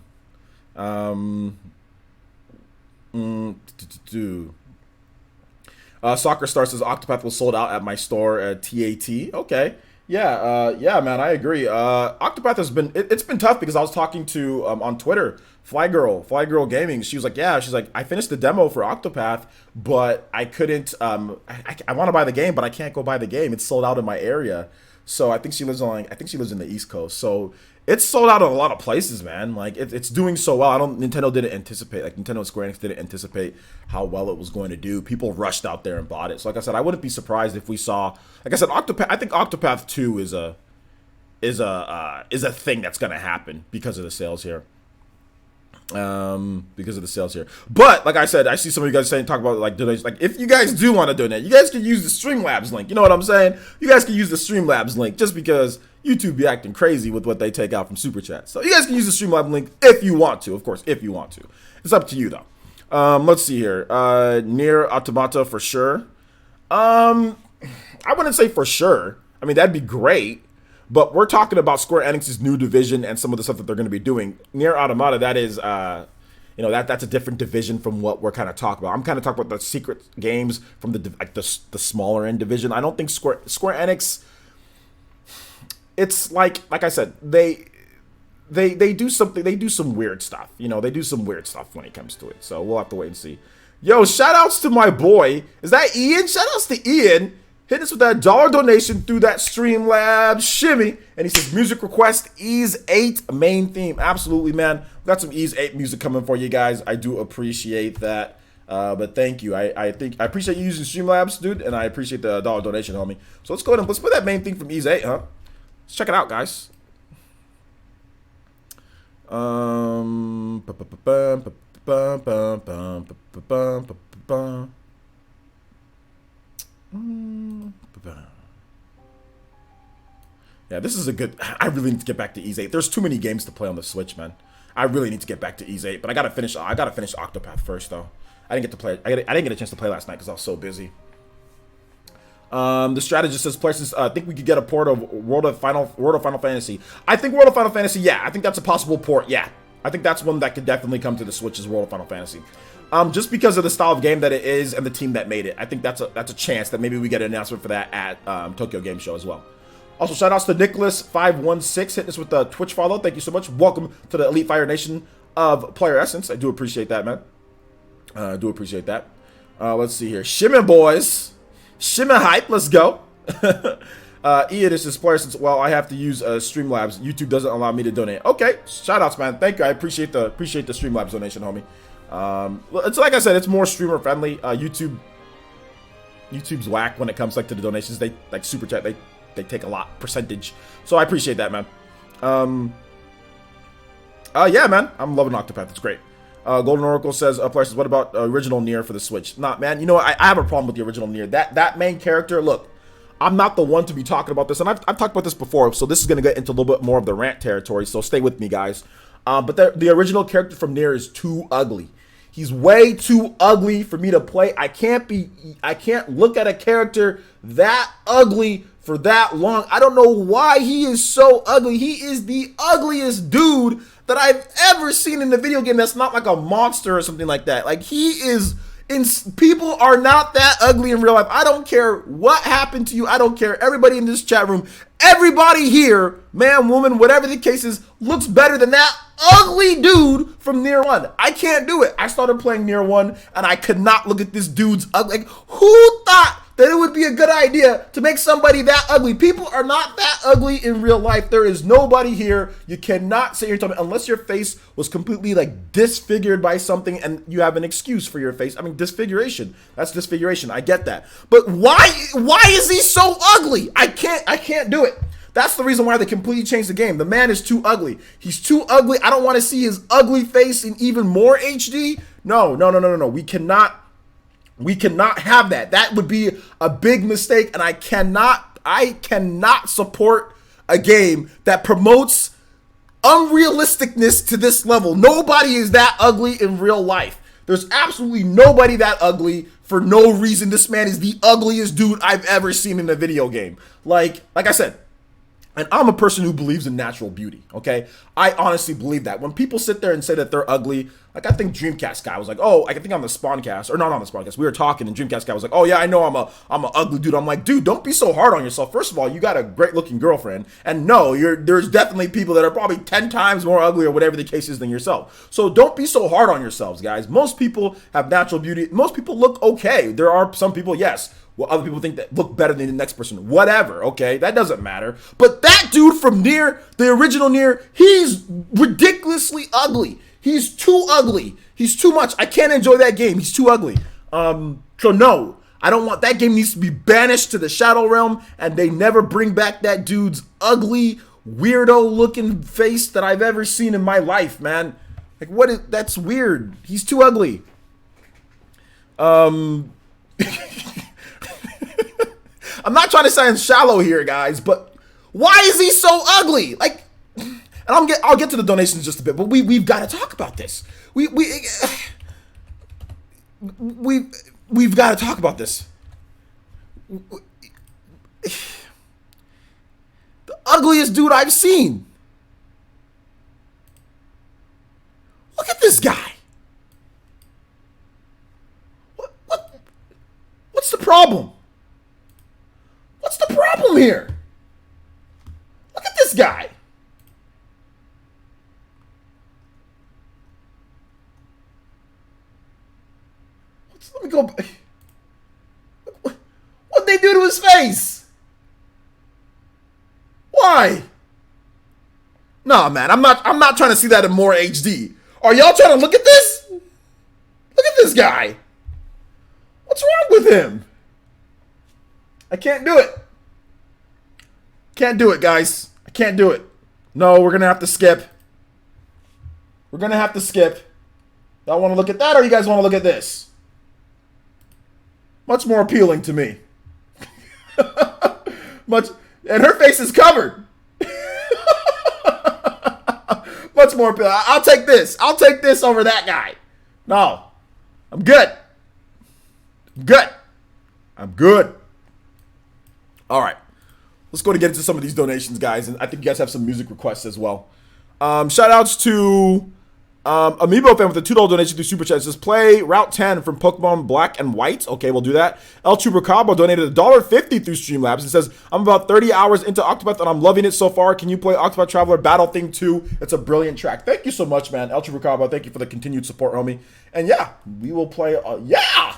Soccer Star says Octopath was sold out at my store at TAT. Okay. Yeah, man, I agree. Octopath has been it's been tough because I was talking to on Twitter Fly Girl Gaming, she was like, yeah, she's like, I finished the demo for Octopath, but I couldn't, I want to buy the game, but I can't go buy the game. It's sold out in my area. So I think she lives in the East Coast. So it's sold out in a lot of places, man. Like it's doing so well. Nintendo didn't anticipate, like Nintendo and Square Enix didn't anticipate how well it was going to do. People rushed out there and bought it. So like I said, I wouldn't be surprised if we saw, like I said, I think Octopath 2 is a thing that's going to happen because of the sales here. But like I said, I see some of you guys talk about like donations. Like if you guys do want to donate, you guys can use the Streamlabs link. You know what I'm saying? You guys can use the Streamlabs link just because YouTube be acting crazy with what they take out from Super Chat. So you guys can use the Streamlabs link if you want to. Of course, if you want to. It's up to you though. Let's see here. Nier Automata for sure. I wouldn't say for sure. I mean, that'd be great. But we're talking about Square Enix's new division and some of the stuff that they're going to be doing. Nier Automata, that is, that's a different division from what we're kind of talking about. I'm kind of talking about the secret games from the smaller end division. I don't think Square Enix. It's like I said, they do something. They do some weird stuff. They do some weird stuff when it comes to it. So we'll have to wait and see. Yo, shout outs to my boy. Is that Ian? Shout outs to Ian. Hit us with that $1 donation through that Streamlabs shimmy. And he says, music request, Ease 8 main theme. Absolutely, man. We've got some Ease 8 music coming for you guys. I do appreciate that. But thank you. I appreciate you using Streamlabs, dude. And I appreciate the $1 donation, homie. So let's go ahead and let's put that main theme from Ease 8, huh? Let's check it out, guys. Yeah, this is a good. I really need to get back to Ease 8. There's too many games to play on the Switch, man. I really need to get back to Ease 8, but I gotta finish Octopath first, though. I didn't get to play. I didn't get a chance to play last night because I was so busy. The strategist says, "Places, I think we could get a port of World of Final Fantasy." I think World of Final Fantasy. Yeah, I think that's a possible port. Yeah, I think that's one that could definitely come to the Switch is World of Final Fantasy. Just because of the style of game that it is and the team that made it, I think that's a chance that maybe we get an announcement for that at Tokyo Game Show as well. Also, shout outs to Nicholas516 hitting us with the Twitch follow. Thank you so much. Welcome to the Elite Fire Nation of Player Essence. I do appreciate that, man. I do appreciate that. Let's see here. Shimmin' boys. Shimmin' hype. Let's go. Ian, this is Player Essence. Well, I have to use Streamlabs. YouTube doesn't allow me to donate. Okay. Shout outs, man. Thank you. I appreciate the Streamlabs donation, homie. It's like I said, it's more streamer friendly. YouTube's whack when it comes like to the donations. They like Super Chat. They take a lot percentage, so I appreciate that, man. Yeah, man, I'm loving Octopath. It's great. Golden Oracle says, Players, what about original Nier for the Switch? Nah, man, you know what? I have a problem with the original Nier. That main character. Look, I'm not the one to be talking about this, and I've talked about this before, so this is gonna get into a little bit more of the rant territory. So stay with me, guys. But the original character from Nier is too ugly. He's way too ugly for me to play. I can't look at a character that ugly for that long. I don't know why he is so ugly. He is the ugliest dude that I've ever seen in the video game that's not like a monster or something like that. Like he is people are not that ugly in real life. I don't care what happened to you. I don't care. Everybody in this chat room, everybody here, man, woman, whatever the case is, looks better than that ugly dude from Nier 1. I can't do it. I started playing Nier 1 and I could not look at this dude's ugly. Like, who thought that it would be a good idea to make somebody that ugly? People are not that ugly in real life. There is nobody here. You cannot say you're talking unless your face was completely like disfigured by something and you have an excuse for your face. I mean, disfiguration. That's disfiguration. I get that. But why is he so ugly? I can't do it. That's the reason why they completely changed the game. The man is too ugly. He's too ugly. I don't want to see his ugly face in even more HD. No. We cannot have that. That would be a big mistake, and I cannot support a game that promotes unrealisticness to this level. Nobody is that ugly in real life. There's absolutely nobody that ugly for no reason. This man is the ugliest dude I've ever seen in a video game. Like I said, And I'm a person who believes in natural beauty, okay? I honestly believe that. When people sit there and say that they're ugly, like I think Dreamcast guy was like, oh, I think on the Spawncast, or not on the Spawncast, we were talking and Dreamcast guy was like, oh yeah, I know I'm a ugly dude. I'm like, dude, don't be so hard on yourself. First of all, you got a great looking girlfriend. And no, there's definitely people that are probably 10 times more ugly or whatever the case is than yourself. So don't be so hard on yourselves, guys. Most people have natural beauty. Most people look okay. There are some people, yes, well, other people think that look better than the next person. Whatever, okay? That doesn't matter. But that dude from Nier, the original Nier, he's ridiculously ugly. He's too ugly. He's too much. I can't enjoy that game. He's too ugly. So no, I don't want that game. Needs to be banished to the Shadow Realm, and they never bring back that dude's ugly, weirdo-looking face that I've ever seen in my life, man. Like, what is, that's weird. He's too ugly. I'm not trying to sound shallow here, guys, but why is he so ugly? Like, and I'll get to the donations in just a bit, but we've got to talk about this. We've got to talk about this. The ugliest dude I've seen. Look at this guy. What's the problem? What's the problem here? Look at this guy. Let me go. What'd they do to his face? Why? Nah, man, I'm not trying to see that in more HD. Are y'all trying to look at this? Look at this guy. What's wrong with him? I can't do it. Can't do it, guys. I can't do it. No, we're going to have to skip. We're going to have to skip. Y'all want to look at that, or you guys want to look at this? Much more appealing to me. And her face is covered. Much more appealing. I'll take this. I'll take this over that guy. No. I'm good. I'm good. I'm good. All right, let's go to get into some of these donations, guys, and I think you guys have some music requests as well. Shout outs to Amiibo fan with a $2 donation through Super Chat. It says, play Route 10 from Pokemon Black and White. Okay, we'll do that. El Chupacabra donated $1.50 through Streamlabs and says, I'm about 30 hours into Octopath and I'm loving it so far. Can you play Octopath Traveler Battle Thing 2? It's a brilliant track. Thank you so much, man. El Chupacabra, thank you for the continued support, homie. And yeah, we will play, yeah!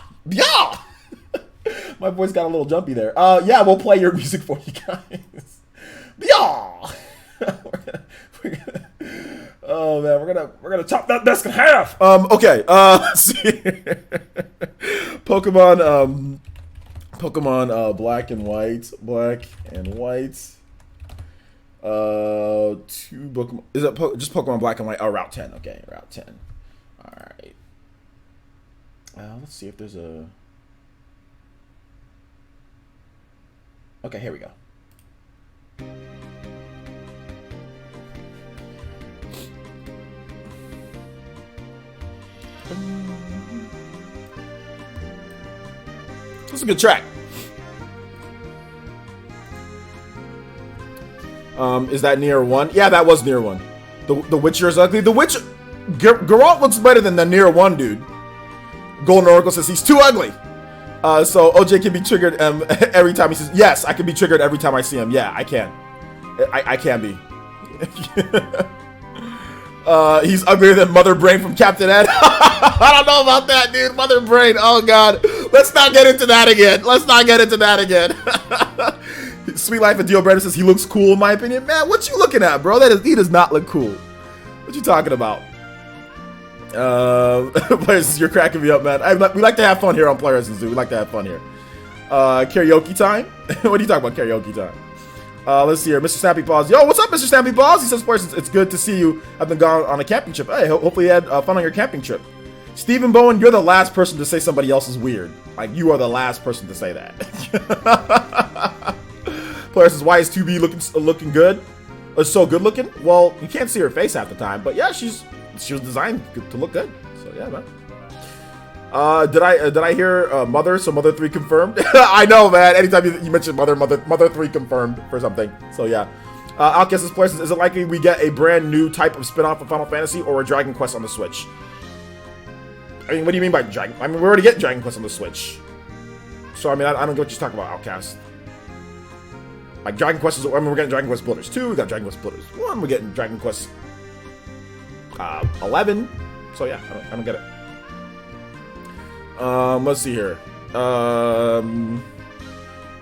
My voice got a little jumpy there. Yeah, we'll play your music for you guys. Yeah. Oh man, we're gonna chop that desk in half. Okay. Let's see. Pokemon Black and White. Two Pokemon. Is it just Pokemon Black and White? Oh, Route 10. Okay, Route 10. All right. Let's see if there's a. Okay, here we go. That's a good track. Is that Nier 1? Yeah, that was Nier 1. The Witcher is ugly. The Witcher... Geralt looks better than the Nier 1 dude. Golden Oracle says he's too ugly. So OJ can be triggered every time he says... Yes, I can be triggered every time I see him. Yeah, I can. I can be. He's uglier than Mother Brain from Captain Ed. I don't know about that, dude. Mother Brain. Oh, God. Let's not get into that again. Sweet Life and Dio Brandon says he looks cool, in my opinion. Man, what you looking at, bro? He does not look cool. What you talking about? Players, you're cracking me up, man. We like to have fun here on Players and Zoo. We like to have fun here. Karaoke time? What are you talking about, karaoke time? Let's see here. Mr. Snappy Paws. Yo, what's up, Mr. Snappy Paws? He says, first, it's good to see you. I've been gone on a camping trip. Hey, hopefully you had fun on your camping trip. Stephen Bowen, you're the last person to say somebody else is weird. Like, you are the last person to say that. Player says, why is 2B looking good? So good looking? Well, you can't see her face half the time. But yeah, she was designed to look good. So yeah, man. Did I hear Mother? So Mother 3 confirmed. I know, man. Anytime you mention Mother 3 confirmed for something. So yeah. Outcast's players, is it likely we get a brand new type of spin-off of Final Fantasy or a Dragon Quest on the Switch? I mean, what do you mean by Dragon? I mean, we're already getting Dragon Quest on the Switch. So, I mean, I don't get what you're talking about, Outcast. Like, Dragon Quest is, I mean, we're getting Dragon Quest Builders 2, we got Dragon Quest Builders 1, we're getting Dragon Quest 11. So, yeah, I don't get it. Let's see here.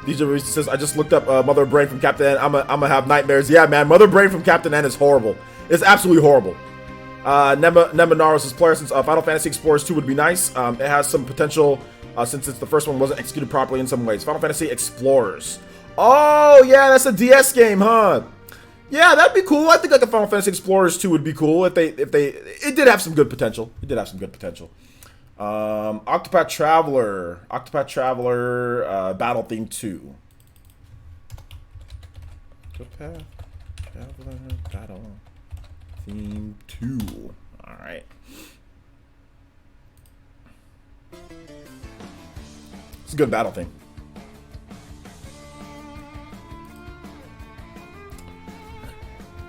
DJ Ruiz says, I just looked up Mother Brain from Captain N. I'm gonna have nightmares. Yeah, man, Mother Brain from Captain N is horrible. It's absolutely horrible. Nemanaro says, player, since Final Fantasy Explorers 2 would be nice. It has some potential since the first one wasn't executed properly in some ways. Final Fantasy Explorers. Oh, yeah, that's a DS game, huh? Yeah, that'd be cool. I think like a Final Fantasy Explorers 2 would be cool if they it did have some good potential. It did have some good potential. Octopath Traveler, Battle Theme 2. Octopath Traveler, Battle Theme 2. All right. It's a good battle theme.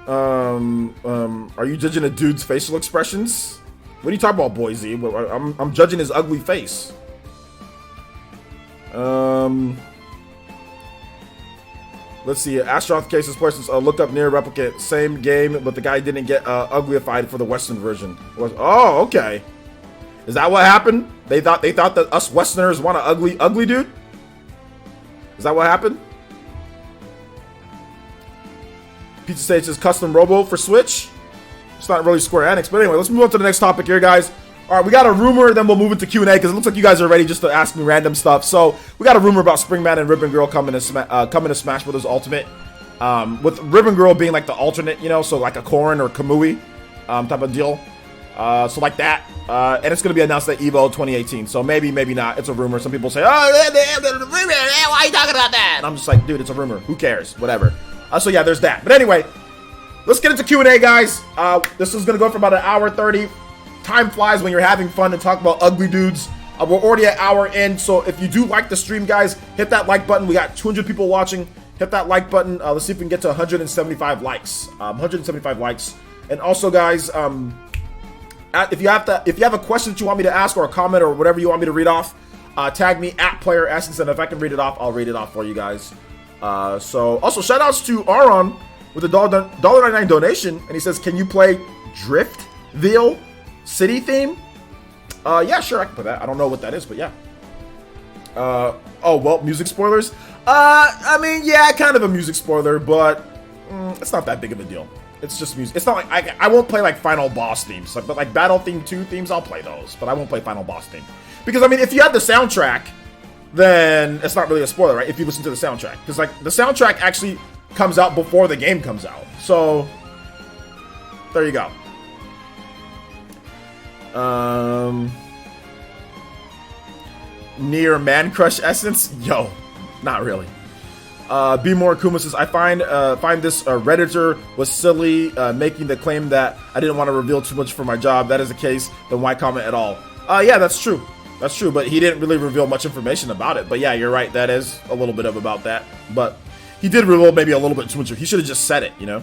Are you judging a dude's facial expressions? What are you talking about, Boise? I'm judging his ugly face. Let's see. Astronaut cases persons looked up near replicate same game, but the guy didn't get uglyified for the Western version. Oh, okay. Is that what happened? They thought that us Westerners want an ugly dude. Is that what happened? Pizza Stage says custom robo for Switch. It's not really Square Enix, but anyway, let's move on to the next topic here, guys. All right, we got a rumor, then we'll move into Q&A because it looks like you guys are ready just to ask me random stuff. So we got a rumor about Springman and Ribbon Girl coming to Smash Bros. Ultimate, with Ribbon Girl being like the alternate, you know, so like a Corrin or Kamui type of deal. So like that, and it's gonna be announced at EVO 2018. So maybe not. It's a rumor. Some people say, "Oh, why are you talking about that?" And I'm just like, dude, it's a rumor. Who cares? Whatever. So yeah, there's that. But anyway, let's get into Q&A, guys. This is gonna go for about an hour 30. Time flies when you're having fun and talk about ugly dudes. We're already an hour in, so if you do like the stream, guys, hit that like button. We got 200 people watching. Hit that like button. Let's see if we can get to 175 likes. 175 likes. And also, guys, if you have a question that you want me to ask or a comment or whatever you want me to read off, tag me at Player Essence, and if I can read it off, I'll read it off for you guys. So also shout outs to Aaron with a $1.99 donation, and he says, "Can you play Driftville City theme?" Yeah, sure, I can put that. I don't know what that is, but yeah. Oh well, music spoilers. I mean, yeah, kind of a music spoiler, but it's not that big of a deal. It's just music. It's not like I won't play like final boss themes, but like Battle Theme 2 themes, I'll play those, but I won't play final boss theme because I mean, if you have the soundtrack, then it's not really a spoiler, right? If you listen to the soundtrack, because like the soundtrack actually comes out before the game comes out, so there you go. Near Man Crush Essence? Yo, not really. Be More Kuma says, I find this Redditor was silly, making the claim that I didn't want to reveal too much for my job. That is the case, then why comment at all? Yeah, that's true. That's true, but he didn't really reveal much information about it. But yeah, you're right, that is a little bit of about that. But he did reveal maybe a little bit too much. He should have just said it, you know?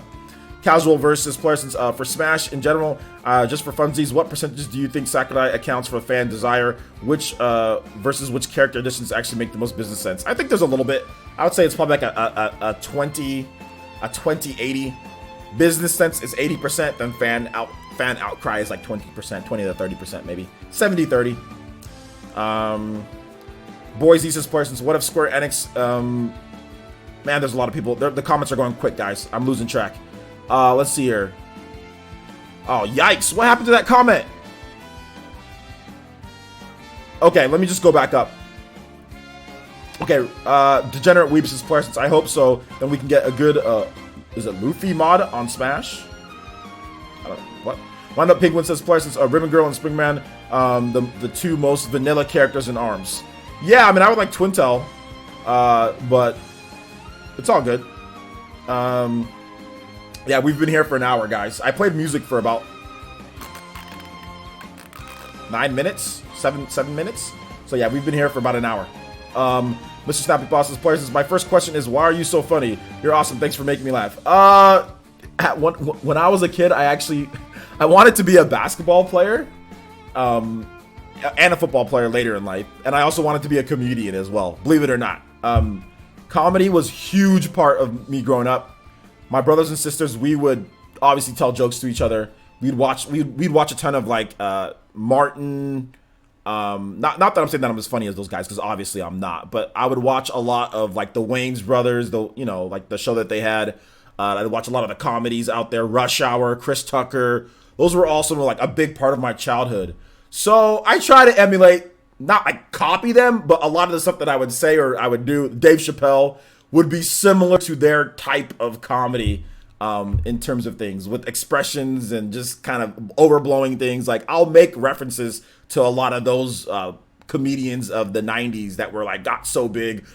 Casual versus players for Smash in general, just for funsies, what percentages do you think Sakurai accounts for fan desire? Which versus which character additions actually make the most business sense? I think there's a little bit. I would say it's probably like a 20-80. Business sense is 80%, then fan outcry is like 20%, 20 to 30% maybe. 70-30. Boise says players, what if Square Enix? Man, there's a lot of people. The comments are going quick, guys. I'm losing track. Let's see here. Oh, yikes. What happened to that comment? Okay, let me just go back up. Okay, Degenerate Weeps is player since I hope so. Then we can get a good, is it Luffy mod on Smash? I don't know. What? Wind Up Penguin says player since Ribbon Girl and Springman, the two most vanilla characters in ARMS. Yeah, I mean, I would like Twintel, but it's all good. Yeah, we've been here for an hour, guys. I played music for about 9 minutes, 7 minutes. So yeah, we've been here for about an hour. Mr. Snappy Boss says, players, my first question is, why are you so funny? You're awesome. Thanks for making me laugh. When I was a kid, I wanted to be a basketball player, and a football player later in life, and I also wanted to be a comedian as well. Believe it or not, comedy was a huge part of me growing up. My brothers and sisters, we would obviously tell jokes to each other. We'd watch a ton of like Martin. Not that I'm saying that I'm as funny as those guys, because obviously I'm not. But I would watch a lot of like the Wayans brothers, like the show that they had. I'd watch a lot of the comedies out there, Rush Hour, Chris Tucker. Those were also like a big part of my childhood. So I try to emulate, not like copy them, but a lot of the stuff that I would say or I would do. Dave Chappelle would be similar to their type of comedy. In terms of things with expressions and just kind of overblowing things. Like I'll make references to a lot of those comedians of the 90s that were like got so big.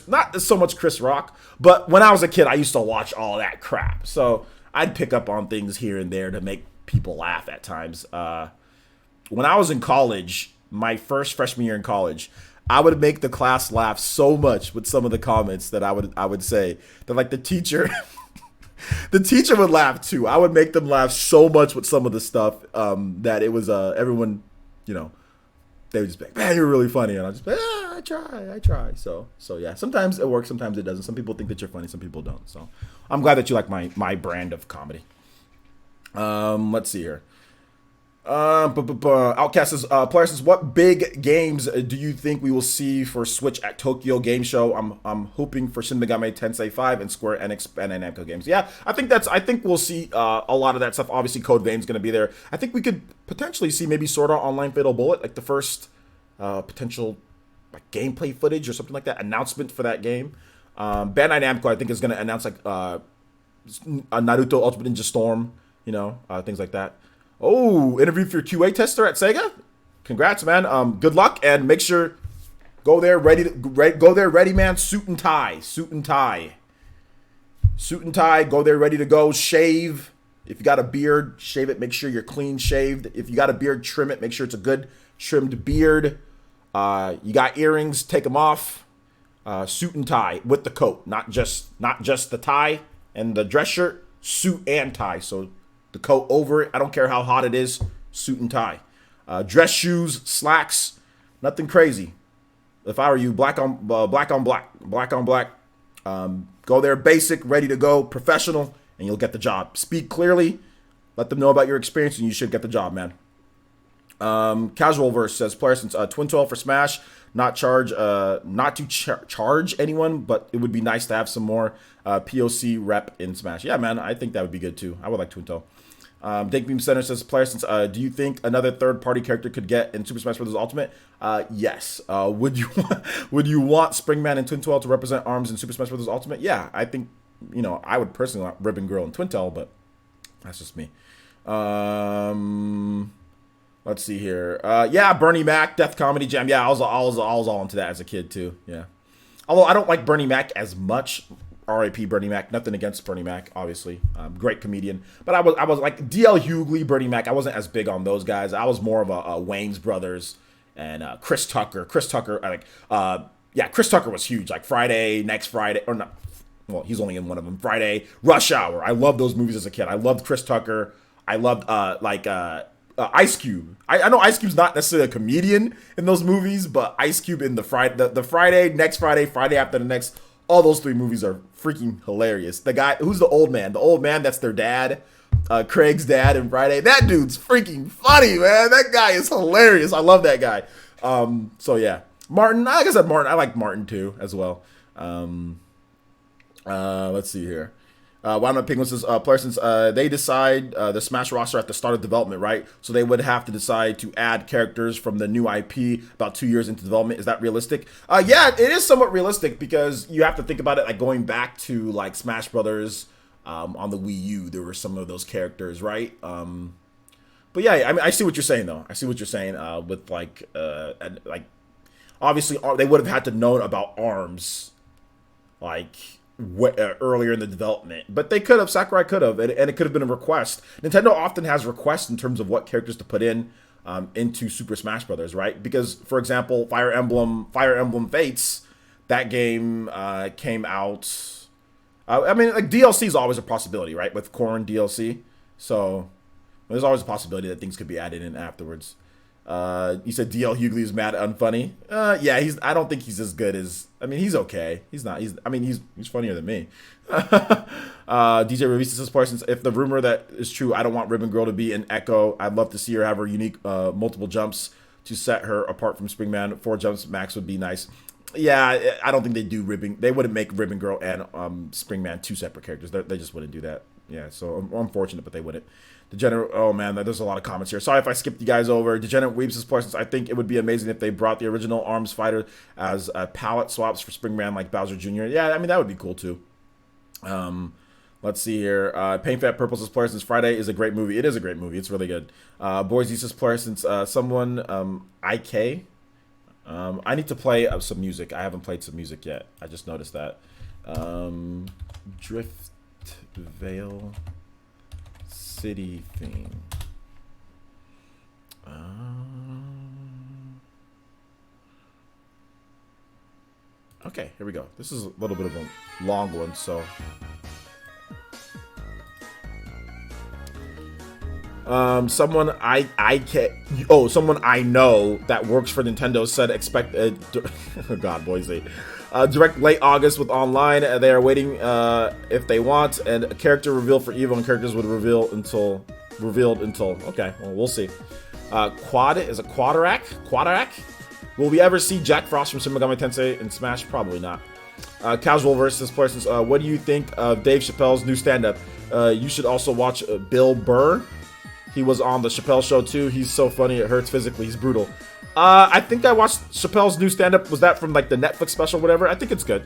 Not so much Chris Rock, but when I was a kid, I used to watch all that crap. So I'd pick up on things here and there to make people laugh at times. When I was in college, my freshman year in college, I would make the class laugh so much with some of the comments that I would say that like the teacher the teacher would laugh too. I would make them laugh so much with some of the stuff that it was everyone, they would just be like, man, you're really funny. And I'll just be like, I try. So yeah, sometimes it works, sometimes it doesn't. Some people think that you're funny, some people don't. So I'm glad that you like my brand of comedy. Let's see here. Outcast says, player says, what big games do you think we will see for Switch at Tokyo Game Show? I'm hoping for Shin Megami Tensei 5 and Square Enix and Namco games. Yeah, I think we'll see a lot of that stuff. Obviously, Code Vein's going to be there. I think we could potentially see maybe Sword Art Online Fatal Bullet, like the first potential like gameplay footage or something like that, announcement for that game. Bandai Namco, I think, is going to announce like a Naruto Ultimate Ninja Storm, things like that. Oh, interview for your QA tester at Sega. Congrats, man. Good luck, and make sure go there ready, man. Suit and tie. Go there ready to go. Shave. If you got a beard, shave it. Make sure you're clean shaved. If you got a beard, trim it. Make sure it's a good trimmed beard. You got earrings, take them off. Suit and tie with the coat, not just the tie and the dress shirt. Suit and tie. So the coat over it. I don't care how hot it is. Suit and tie. Dress shoes, slacks, nothing crazy. If I were you, black on black. Go there, basic, ready to go, professional, and you'll get the job. Speak clearly. Let them know about your experience, and you should get the job, man. Casual Verse says, player since Twin 12 for Smash, not to charge anyone, but it would be nice to have some more POC rep in Smash. Yeah, man, I think that would be good too. I would like Twin 12. Dankbeam Center says, player since do you think another third-party character could get in Super Smash Bros. Ultimate? Yes. Would you want Springman and Twin 12 to represent ARMS in Super Smash Bros. Ultimate? Yeah, I think I would personally want Ribbon Girl and Twin 12, but that's just me. Let's see here. Yeah, Bernie Mac, Death Comedy Jam. Yeah, I was all into that as a kid too. Yeah. Although I don't like Bernie Mac as much. R.I.P. Bernie Mac. Nothing against Bernie Mac, obviously. Great comedian. But I was like D.L. Hughley, Bernie Mac. I wasn't as big on those guys. I was more of a Wayans Brothers and Chris Tucker. Chris Tucker, Chris Tucker was huge. Like Friday, Next Friday, or not. Well, he's only in one of them. Friday, Rush Hour. I loved those movies as a kid. I loved Chris Tucker. I loved Ice Cube. I know Ice Cube's not necessarily a comedian in those movies, but Ice Cube in the Friday, Next Friday, Friday After the Next. All those three movies are freaking hilarious. The guy, who's the old man? The old man, that's their dad. Craig's dad in Friday. That dude's freaking funny, man. That guy is hilarious. I love that guy. So yeah. Martin, like I said, I like Martin too, as well. Let's see here. Why not Penguin says, player since they decide the Smash roster at the start of development, right? So they would have to decide to add characters from the new IP about 2 years into development. Is that realistic? Yeah, it is somewhat realistic because you have to think about it like going back to like Smash Brothers on the Wii U. There were some of those characters, right? But yeah, I mean, I see what you're saying though. I see what you're saying with like obviously they would have had to know about ARMS like earlier in the development, but they could have. Sakurai could have, and it could have been a request. Nintendo often has requests in terms of what characters to put in into Super Smash Brothers, right? Because, for example, Fire Emblem Fates, that game came out. I mean, like DLC is always a possibility, right? With Corn DLC, so there's always a possibility that things could be added in afterwards. You said DL Hughley is mad unfunny. Yeah, I don't think he's as good as. I mean, he's okay. He's not. He's funnier than me. DJ Revisa says, Parsons, if the rumor that is true, I don't want Ribbon Girl to be an Echo. I'd love to see her have her unique multiple jumps to set her apart from Springman. 4 jumps max would be nice. Yeah, I don't think they do Ribbon. They wouldn't make Ribbon Girl and Springman 2 separate characters. They just wouldn't do that. Yeah, so unfortunate, but they wouldn't. Degenerate, oh man, there's a lot of comments here. Sorry if I skipped you guys over. Degenerate Weeps says, Parsons, I think it would be amazing if they brought the original ARMS fighter as palette swaps for Springman like Bowser Jr. Yeah, I mean, that would be cool too. Let's see here. Paint Fat Purple says, Parsons, Friday is a great movie. It is a great movie. It's really good. Boise says, Parsons, someone, IK. I need to play some music. I haven't played some music yet. I just noticed that. Drift Vale City theme. Okay, here we go. This is a little bit of a long one, so. Someone someone I know that works for Nintendo said expect oh God, Boise. Direct late August with online. They are waiting if they want, and a character reveal for Evo and characters would revealed until. Okay, well, we'll see. Quadrak? Will we ever see Jack Frost from Shin Megami Tensei in Smash? Probably not. Casual versus Parsons. What do you think of Dave Chappelle's new stand-up? You should also watch Bill Burr. He was on the Chappelle Show too. He's so funny, it hurts physically. He's brutal. I think I watched Chappelle's new stand-up. Was that from like the Netflix special, whatever? I think it's good.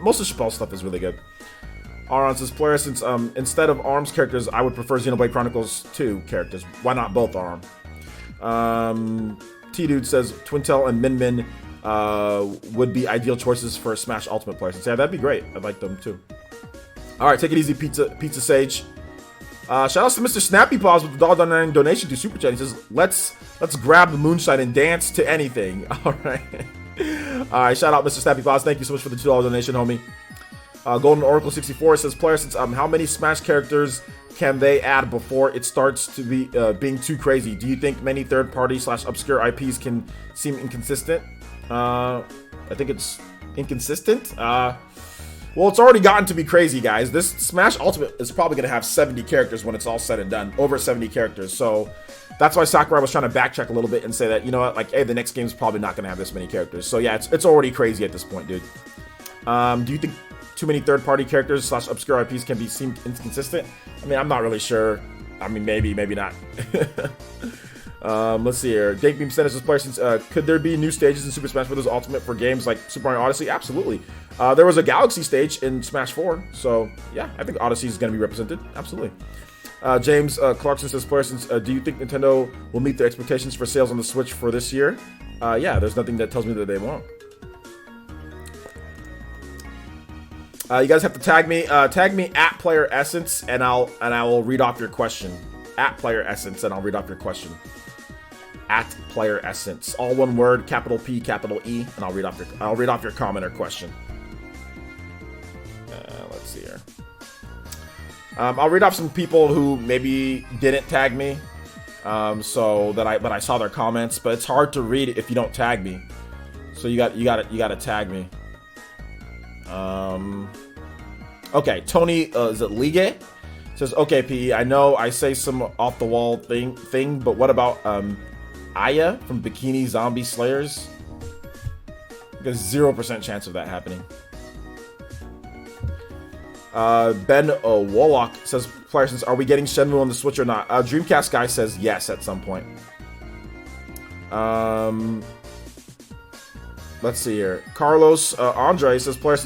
Most of Chappelle's stuff is really good. Aron says, Player, since instead of ARMS characters, I would prefer Xenoblade Chronicles 2 characters. Why not both ARM? T-Dude says, Twintel and Min Min would be ideal choices for Smash Ultimate players. Yeah, that'd be great. I'd like them too. Alright, take it easy, Pizza Sage. Shout outs to Mr. Snappy Paws with the $1.99 donation to Super Chat. He says, let's grab the moonshine and dance to anything. Alright. Alright, shout out Mr. Snappy Paws. Thank you so much for the $2 donation, homie. Golden Oracle 64 says, Player, since how many Smash characters can they add before it starts to be being too crazy? Do you think many third-party / obscure IPs can seem inconsistent? I think it's inconsistent. Well, it's already gotten to be crazy, guys. This Smash Ultimate is probably going to have 70 characters when it's all said and done. Over 70 characters. So that's why Sakurai was trying to backtrack a little bit and say that, you know what, like, hey, the next game's probably not going to have this many characters. So yeah, it's already crazy at this point, dude. Do you think too many third-party characters / obscure IPs can be seem inconsistent? I mean, I'm not really sure. I mean, maybe not. Let's see here. Dake Beam Status Player, since could there be new stages in Super Smash Bros. Ultimate for games like Super Mario Odyssey? Absolutely. There was a Galaxy stage in Smash 4, so yeah, I think Odyssey is going to be represented. Absolutely. James Clarkson says, Player, since do you think Nintendo will meet their expectations for sales on the Switch for this year? Yeah, there's nothing that tells me that they won't. You guys have to tag me at Player Essence, and I will read off your question. At Player Essence, and I'll read off your question. At Player Essence, all one word, capital P, capital E, and I'll read off your comment or question. Let's see here. I'll read off some people who maybe didn't tag me, but I saw their comments. But it's hard to read if you don't tag me. So you got to tag me. Okay, Tony, is it Ligue? Says, okay, PE, I know I say some off the wall thing, but what about Aya from Bikini Zombie Slayers? There's 0% chance of that happening. Ben Wolock says, Player, are we getting Shenmue on the Switch or not? Dreamcast guy says yes at some point. Let's see here. Carlos Andre says, Player,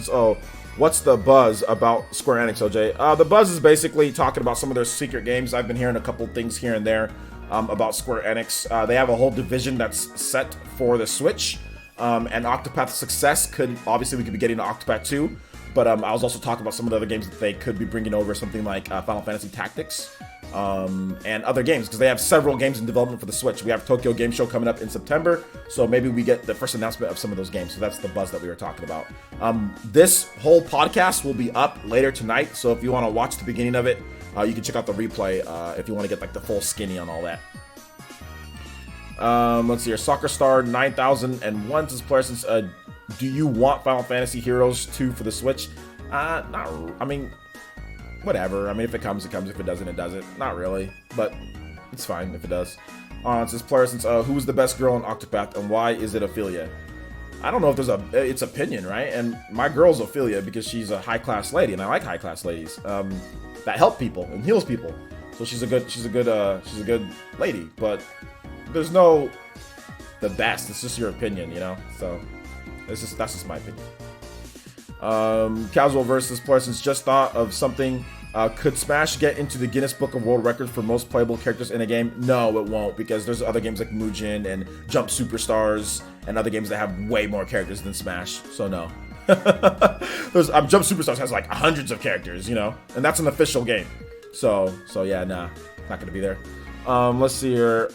what's the buzz about Square Enix, OJ? The buzz is basically talking about some of their secret games. I've been hearing a couple things here and there about Square Enix. They have a whole division that's set for the Switch. And Octopath's success obviously we could be getting to Octopath 2. But I was also talking about some of the other games that they could be bringing over, something like Final Fantasy Tactics. and other games, because they have several games in development for the Switch. We have Tokyo Game Show coming up in September, so maybe we get the first announcement of some of those games. So that's the buzz that we were talking about. This whole podcast will be up later tonight, so if you want to watch the beginning of it, you can check out the replay if you want to get like the full skinny on all that. Let's see here. Soccer Star 9001 says, player, since do you want Final Fantasy Heroes 2 for the Switch? I mean, whatever. I mean, if it comes, it comes. If it doesn't, it doesn't. Not really, but it's fine if it does. It says, player, since who's the best girl in Octopath and why is it Ophelia? I don't know if there's it's opinion, right? And my girl's Ophelia because she's a high class lady, and I like high class ladies that help people and heals people. So she's a good lady, but there's no the best. It's just your opinion, you know. So that's just my opinion. Casual versus Parsons just thought of something. Could Smash get into the Guinness Book of World Records for most playable characters in a game? No, it won't, because there's other games like Mugen and Jump Superstars and other games that have way more characters than Smash. So no. There's Jump Superstars has like hundreds of characters, you know, and that's an official game. So yeah, nah, not gonna be there. Let's see here.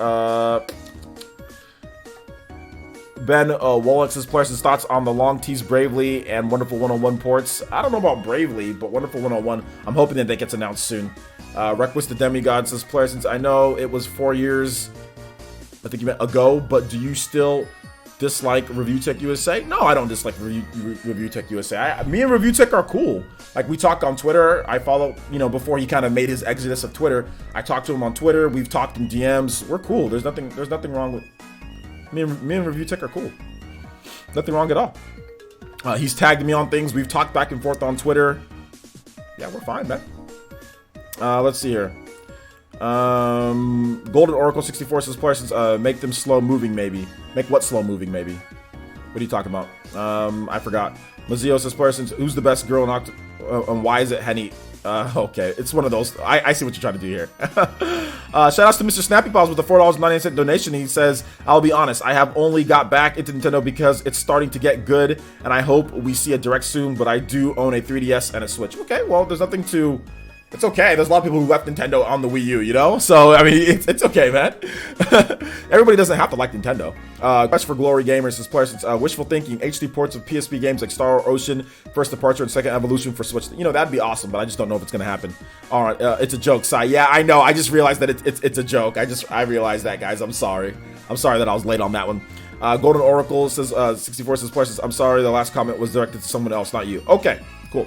Ben Wallex's Parsons thoughts on the long tease Bravely and Wonderful 101 ports. I don't know about Bravely, but Wonderful 101, I'm hoping that gets announced soon. Request the Demigod says, Parsons, I know it was 4 years, I think you meant ago, but do you still dislike Review Tech USA? No, I don't dislike Review Tech USA. Me and Review Tech are cool. Like, we talk on Twitter. I follow, you know, before he kind of made his exodus of Twitter, I talked to him on Twitter. We've talked in DMs. We're cool. There's nothing wrong with me and Review Tech are cool. Nothing wrong at all. He's tagged me on things. We've talked back and forth on Twitter. Yeah, we're fine, man. Let's see here. Golden Oracle 64 says, Parsons, make them slow moving, maybe. Make what slow moving, maybe? What are you talking about? I forgot. Mazio says, Parsons, who's the best girl in and why is it Henny? Okay, it's one of those. I see what you're trying to do here. Shout outs to Mr. Snappy Paws with the $4.98 donation. He says, I'll be honest, I have only got back into Nintendo because it's starting to get good, and I hope we see a Direct soon, but I do own a 3DS and a Switch. Okay, well, there's nothing to... It's okay. There's a lot of people who left Nintendo on the Wii U, you know? So, I mean, it's okay, man. Everybody doesn't have to like Nintendo. Quest for Glory Gamers says, Parsons, wishful thinking, HD ports of PSP games like Star Ocean, First Departure, and Second Evolution for Switch. You know, that'd be awesome, but I just don't know if it's going to happen. All right, it's a joke, Sai. Yeah, I know. I just realized that it's a joke. I realized that, guys. I'm sorry. I'm sorry that I was late on that one. Golden Oracle says, 64 says, Parsons, I'm sorry, the last comment was directed to someone else, not you. Okay, cool.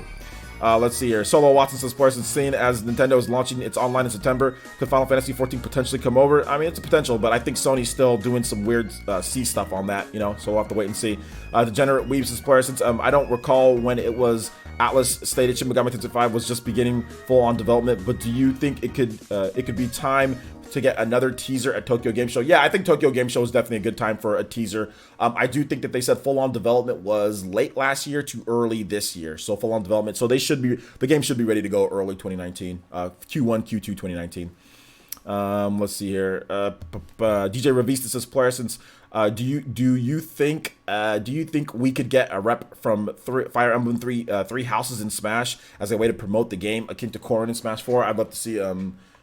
Let's see here. Solo Watson says, Parsons, seeing as Nintendo is launching its online in September, could Final Fantasy 14 potentially come over? I mean, it's a potential, but I think Sony's still doing some weird C stuff on that, you know, so we'll have to wait and see. Degenerate Weaves says, Parsons, I don't recall when it was Atlas stated Shin Megami Tensei 5 was just beginning full-on development, but do you think it could be time to get another teaser at Tokyo Game Show? Yeah, I think Tokyo Game Show is definitely a good time for a teaser. I do think that they said full-on development was late last year to early this year. So full-on development. So the game should be ready to go early 2019, Q1, Q2 2019. Let's see here. DJ Revista says, Parsons, do you think we could get a rep from Fire Emblem 3 houses in Smash as a way to promote the game akin to Corrin in Smash 4? I'd love to see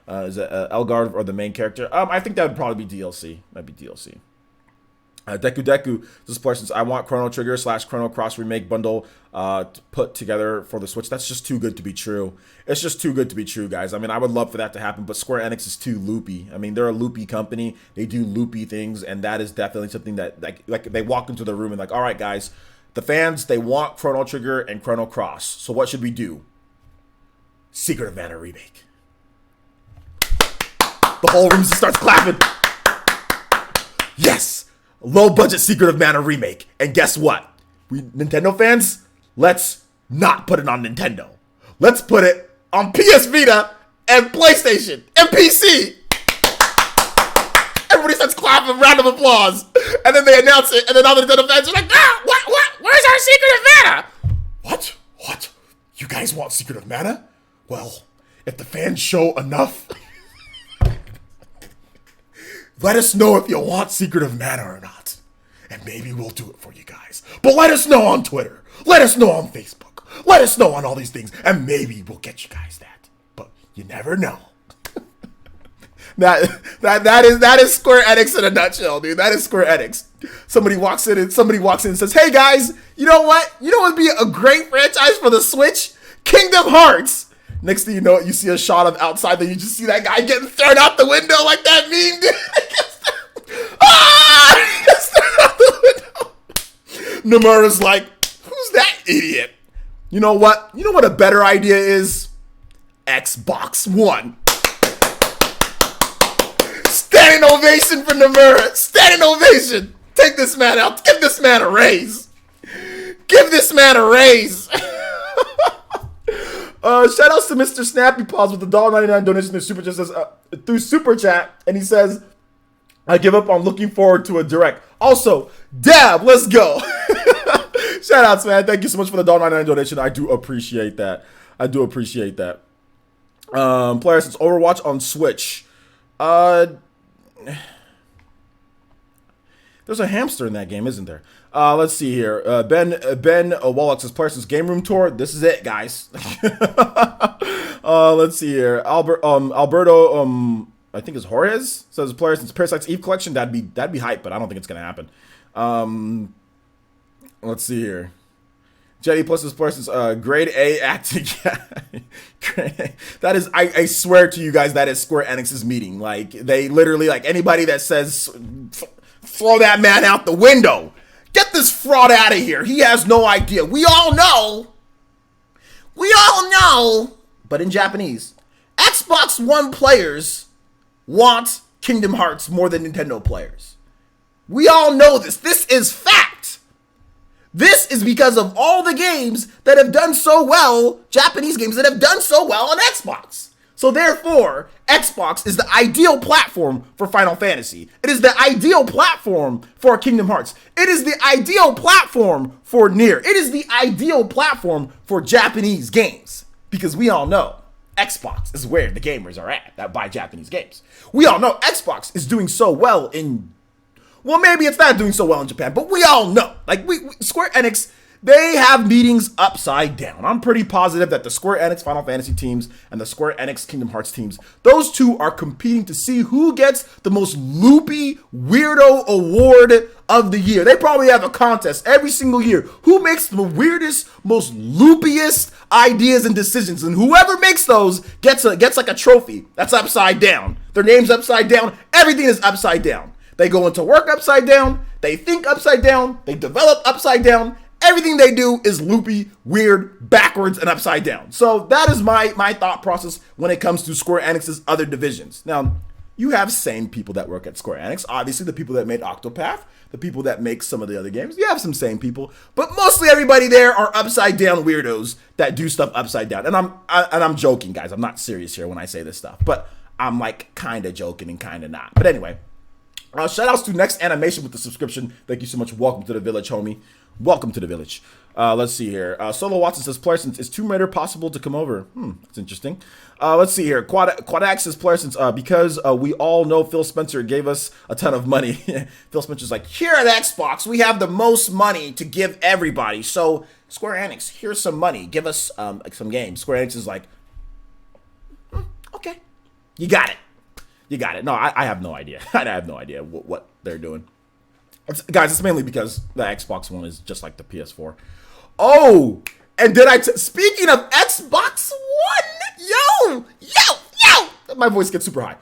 is it Elgard or the main character? I think that would probably be DLC. Might be DLC. Deku this Parsons, I want Chrono Trigger / Chrono Cross remake bundle to put together for the Switch. That's just too good to be true. It's just too good to be true, guys. I mean, I would love for that to happen, but Square Enix is too loopy. I mean, they're a loopy company. They do loopy things, and that is definitely something that like they walked into the room and like, all right, guys, the fans, they want Chrono Trigger and Chrono Cross. So what should we do? Secret of Mana remake. The whole room starts clapping. Yes! Low budget Secret of Mana remake. And guess what? We Nintendo fans, let's not put it on Nintendo. Let's put it on PS Vita and PlayStation and PC. Everybody starts clapping, round of applause. And then they announce it, and then all the Nintendo fans are like, what? Where's our Secret of Mana? What? You guys want Secret of Mana? Well, if the fans show enough... Let us know if you want Secret of Mana or not. And maybe we'll do it for you guys. But let us know on Twitter. Let us know on Facebook. Let us know on all these things. And maybe we'll get you guys that. But you never know. That is Square Enix in a nutshell, dude. That is Square Enix. Somebody walks in and says, "Hey guys, you know what? You know what would be a great franchise for the Switch? Kingdom Hearts." Next thing you know, you see a shot of outside, then you just see that guy getting thrown out the window like that meme, dude. He gets thrown out the window. Nomura's like, "Who's that idiot?" You know what? You know what a better idea is? Xbox One. Standing ovation for Nomura. Standing ovation. Take this man out. Give this man a raise. Give this man a raise. Shout outs to Mr. Snappy Paws with the $1.99 donation through Super Chat, and he says, "I give up on looking forward to a direct." Also, Dab, let's go. Shout outs, man. Thank you so much for the $1.99 donation. I do appreciate that. Player since Overwatch on Switch. There's a hamster in that game, isn't there? Let's see here. Ben Wallach says, "Player since Game Room Tour." This is it, guys. Let's see here. Alberto, I think it's Jorge says, "Player since Parasite's Eve collection." That'd be hype, but I don't think it's gonna happen. Let's see here. Jetty plus this person's grade A acting. That is, I swear to you guys, that is Square Enix's meeting. Like, they literally, like, anybody that says throw that man out the window, get this fraud out of here. He has no idea. We all know. But in Japanese, Xbox One players want Kingdom Hearts more than Nintendo players. We all know this. This is fact. This is because of all the games that have done so well, Japanese games that have done so well on Xbox. So therefore, Xbox is the ideal platform for Final Fantasy. It is the ideal platform for Kingdom Hearts. It is the ideal platform for Nier. It is the ideal platform for Japanese games. Because we all know Xbox is where the gamers are at that buy Japanese games. We all know Xbox is doing so well in... Well, maybe it's not doing so well in Japan, but we all know. Like, Square Enix, they have meetings upside down. I'm pretty positive that the Square Enix Final Fantasy teams and the Square Enix Kingdom Hearts teams, those two are competing to see who gets the most loopy weirdo award of the year. They probably have a contest every single year. Who makes the weirdest, most loopiest ideas and decisions? And whoever makes those gets like a trophy that's upside down. Their name's upside down. Everything is upside down. They go into work upside down. They think upside down. They develop upside down. Everything they do is loopy, weird, backwards, and upside down. So that is my thought process when it comes to Square Enix's other divisions. Now, you have sane people that work at Square Enix. Obviously, the people that made Octopath, the people that make some of the other games. You have some sane people, but mostly everybody there are upside down weirdos that do stuff upside down. And I'm joking, guys. I'm not serious here when I say this stuff, but I'm like kind of joking and kind of not. But anyway. Shout outs to Next Animation with the subscription. Thank you so much. Welcome to the village, homie. Welcome to the village. Let's see here. Solo Watson says, "Player, since is Tomb Raider possible to come over?" That's interesting. Let's see here. Quadax says, "Player, since because we all know Phil Spencer gave us a ton of money." Phil Spencer's like, "Here at Xbox, we have the most money to give everybody. So Square Enix, here's some money. Give us some games." Square Enix is like, "Okay, you got it. You got it." No, I have no idea. I have no idea what they're doing. Guys, it's mainly because the Xbox One is just like the PS4. Oh, and speaking of Xbox One, yo, my voice gets super high.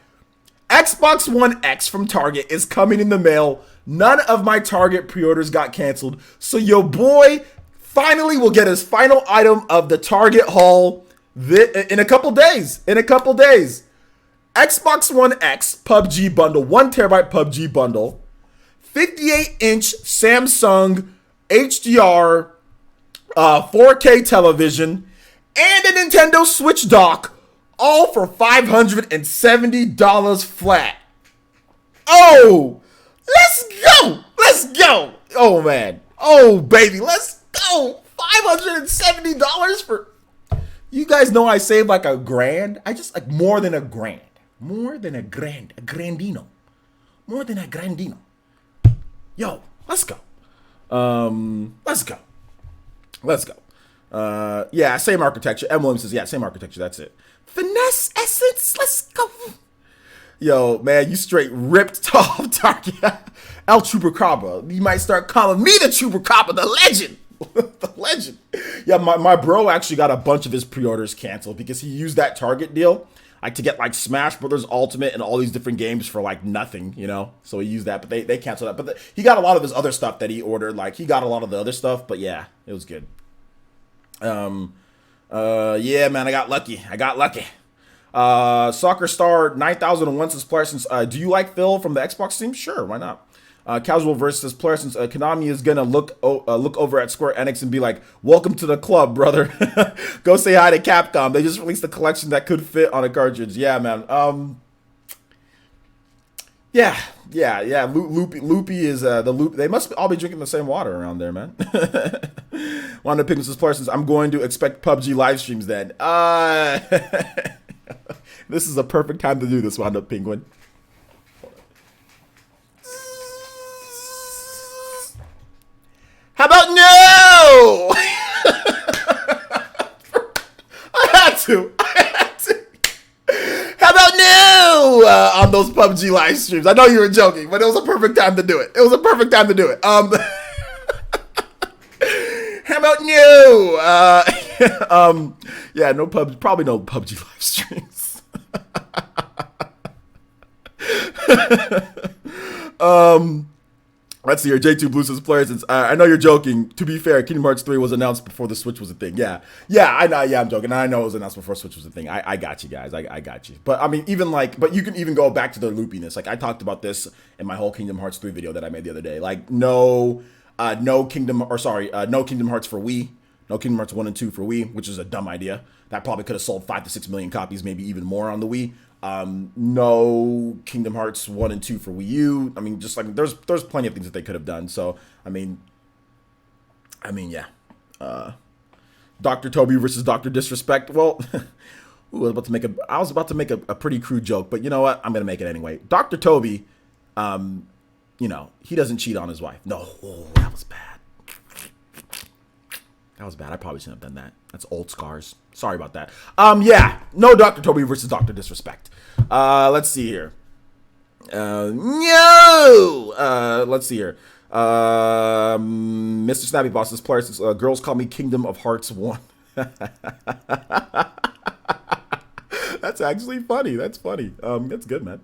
Xbox One X from Target is coming in the mail. None of my Target pre-orders got canceled. So your boy finally will get his final item of the Target haul in a couple days. Xbox One X PUBG bundle, 1 terabyte PUBG bundle, 58-inch Samsung HDR 4K television, and a Nintendo Switch dock, all for $570 flat. Oh, let's go. Oh man, oh baby, let's go. $570 for. You guys know I saved like a grand. I just like more than a grand. More than a grandino. Yo, let's go. Yeah, same architecture. M. Williams says, yeah, same architecture. That's it. Finesse essence. Let's go. Yo, man, you straight ripped off target. El Chupacabra. You might start calling me the Chupacabra, the legend. The legend. Yeah, my bro actually got a bunch of his pre-orders canceled because he used that Target deal like to get like Smash Brothers Ultimate and all these different games for like nothing, you know. So he used that, but they canceled that. But he got a lot of his other stuff that he ordered. Like he got a lot of the other stuff, but yeah, it was good. Yeah, man, I got lucky. Soccer Star 9001 says, player since do you like Phil from the Xbox team? Sure, why not? Casual versus player since Konami is gonna look over at Square Enix and be like, "Welcome to the club, brother." Go say hi to Capcom. They just released a collection that could fit on a cartridge. Yeah, man. Yeah. Loopy is the loop. They must all be drinking the same water around there, man. One of the Pigments player since I'm going to expect PUBG live streams then. This is a perfect time to do this, Wound Up Penguin. How about no? I had to. How about no on those PUBG live streams? I know you were joking, but it was a perfect time to do it. How about no? Yeah, no PUBG, probably no PUBG live streams. Let's see here. J2 Blue says, players, since I know you're joking. To be fair, Kingdom Hearts 3 was announced before the Switch was a thing. Yeah, I know. Yeah, I'm joking. I know it was announced before Switch was a thing. I got you guys. I got you. But I mean, but you can even go back to the loopiness. Like I talked about this in my whole Kingdom Hearts 3 video that I made the other day. Like no Kingdom Hearts for Wii. No Kingdom Hearts 1 and 2 for Wii, which is a dumb idea. That probably could have sold 5 to 6 million copies, maybe even more on the Wii. No Kingdom Hearts 1 and 2 for Wii U. I mean, just like there's plenty of things that they could have done. So I mean, yeah. Dr. Toby versus Dr. Disrespect. Well, I was about to make a pretty crude joke, but you know what? I'm gonna make it anyway. Dr. Toby, he doesn't cheat on his wife. No, that was bad. I probably shouldn't have done that. That's old scars. Sorry about that. Yeah. No Dr. Toby versus Dr. Disrespect. Let's see here. No. Let's see here. Mr. Snappy Boss's player says, girls call me Kingdom of Hearts 1. That's actually funny. That's funny. That's good, man.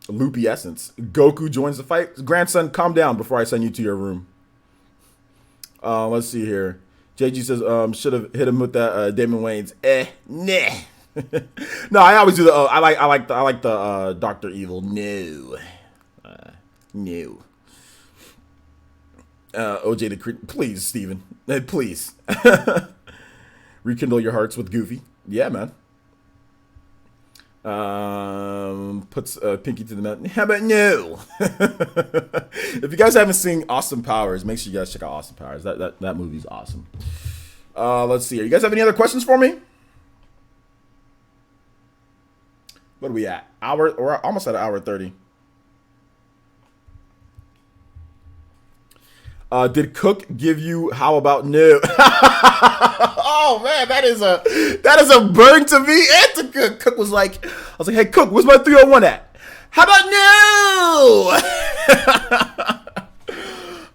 Loopy Essence. Goku joins the fight. Grandson, calm down before I send you to your room. Let's see here. JG says, should have hit him with that Damon Wayans. Nah. No, I always do the. I like the Dr. Evil. No. No. OJ the please, Steven. Please. Rekindle your hearts with Goofy. Yeah, man. Puts Pinky to the mat. How about no? If you guys haven't seen Austin Powers, make sure you guys check out Austin Powers. That movie's awesome. Let's see here. You guys have any other questions for me? What are we at? We're almost at an hour 30. Did Cook give you how about no? Oh man, that is a burn to me and to Cook. Cook was like, I was like, hey Cook, where's my 301 at? How about no?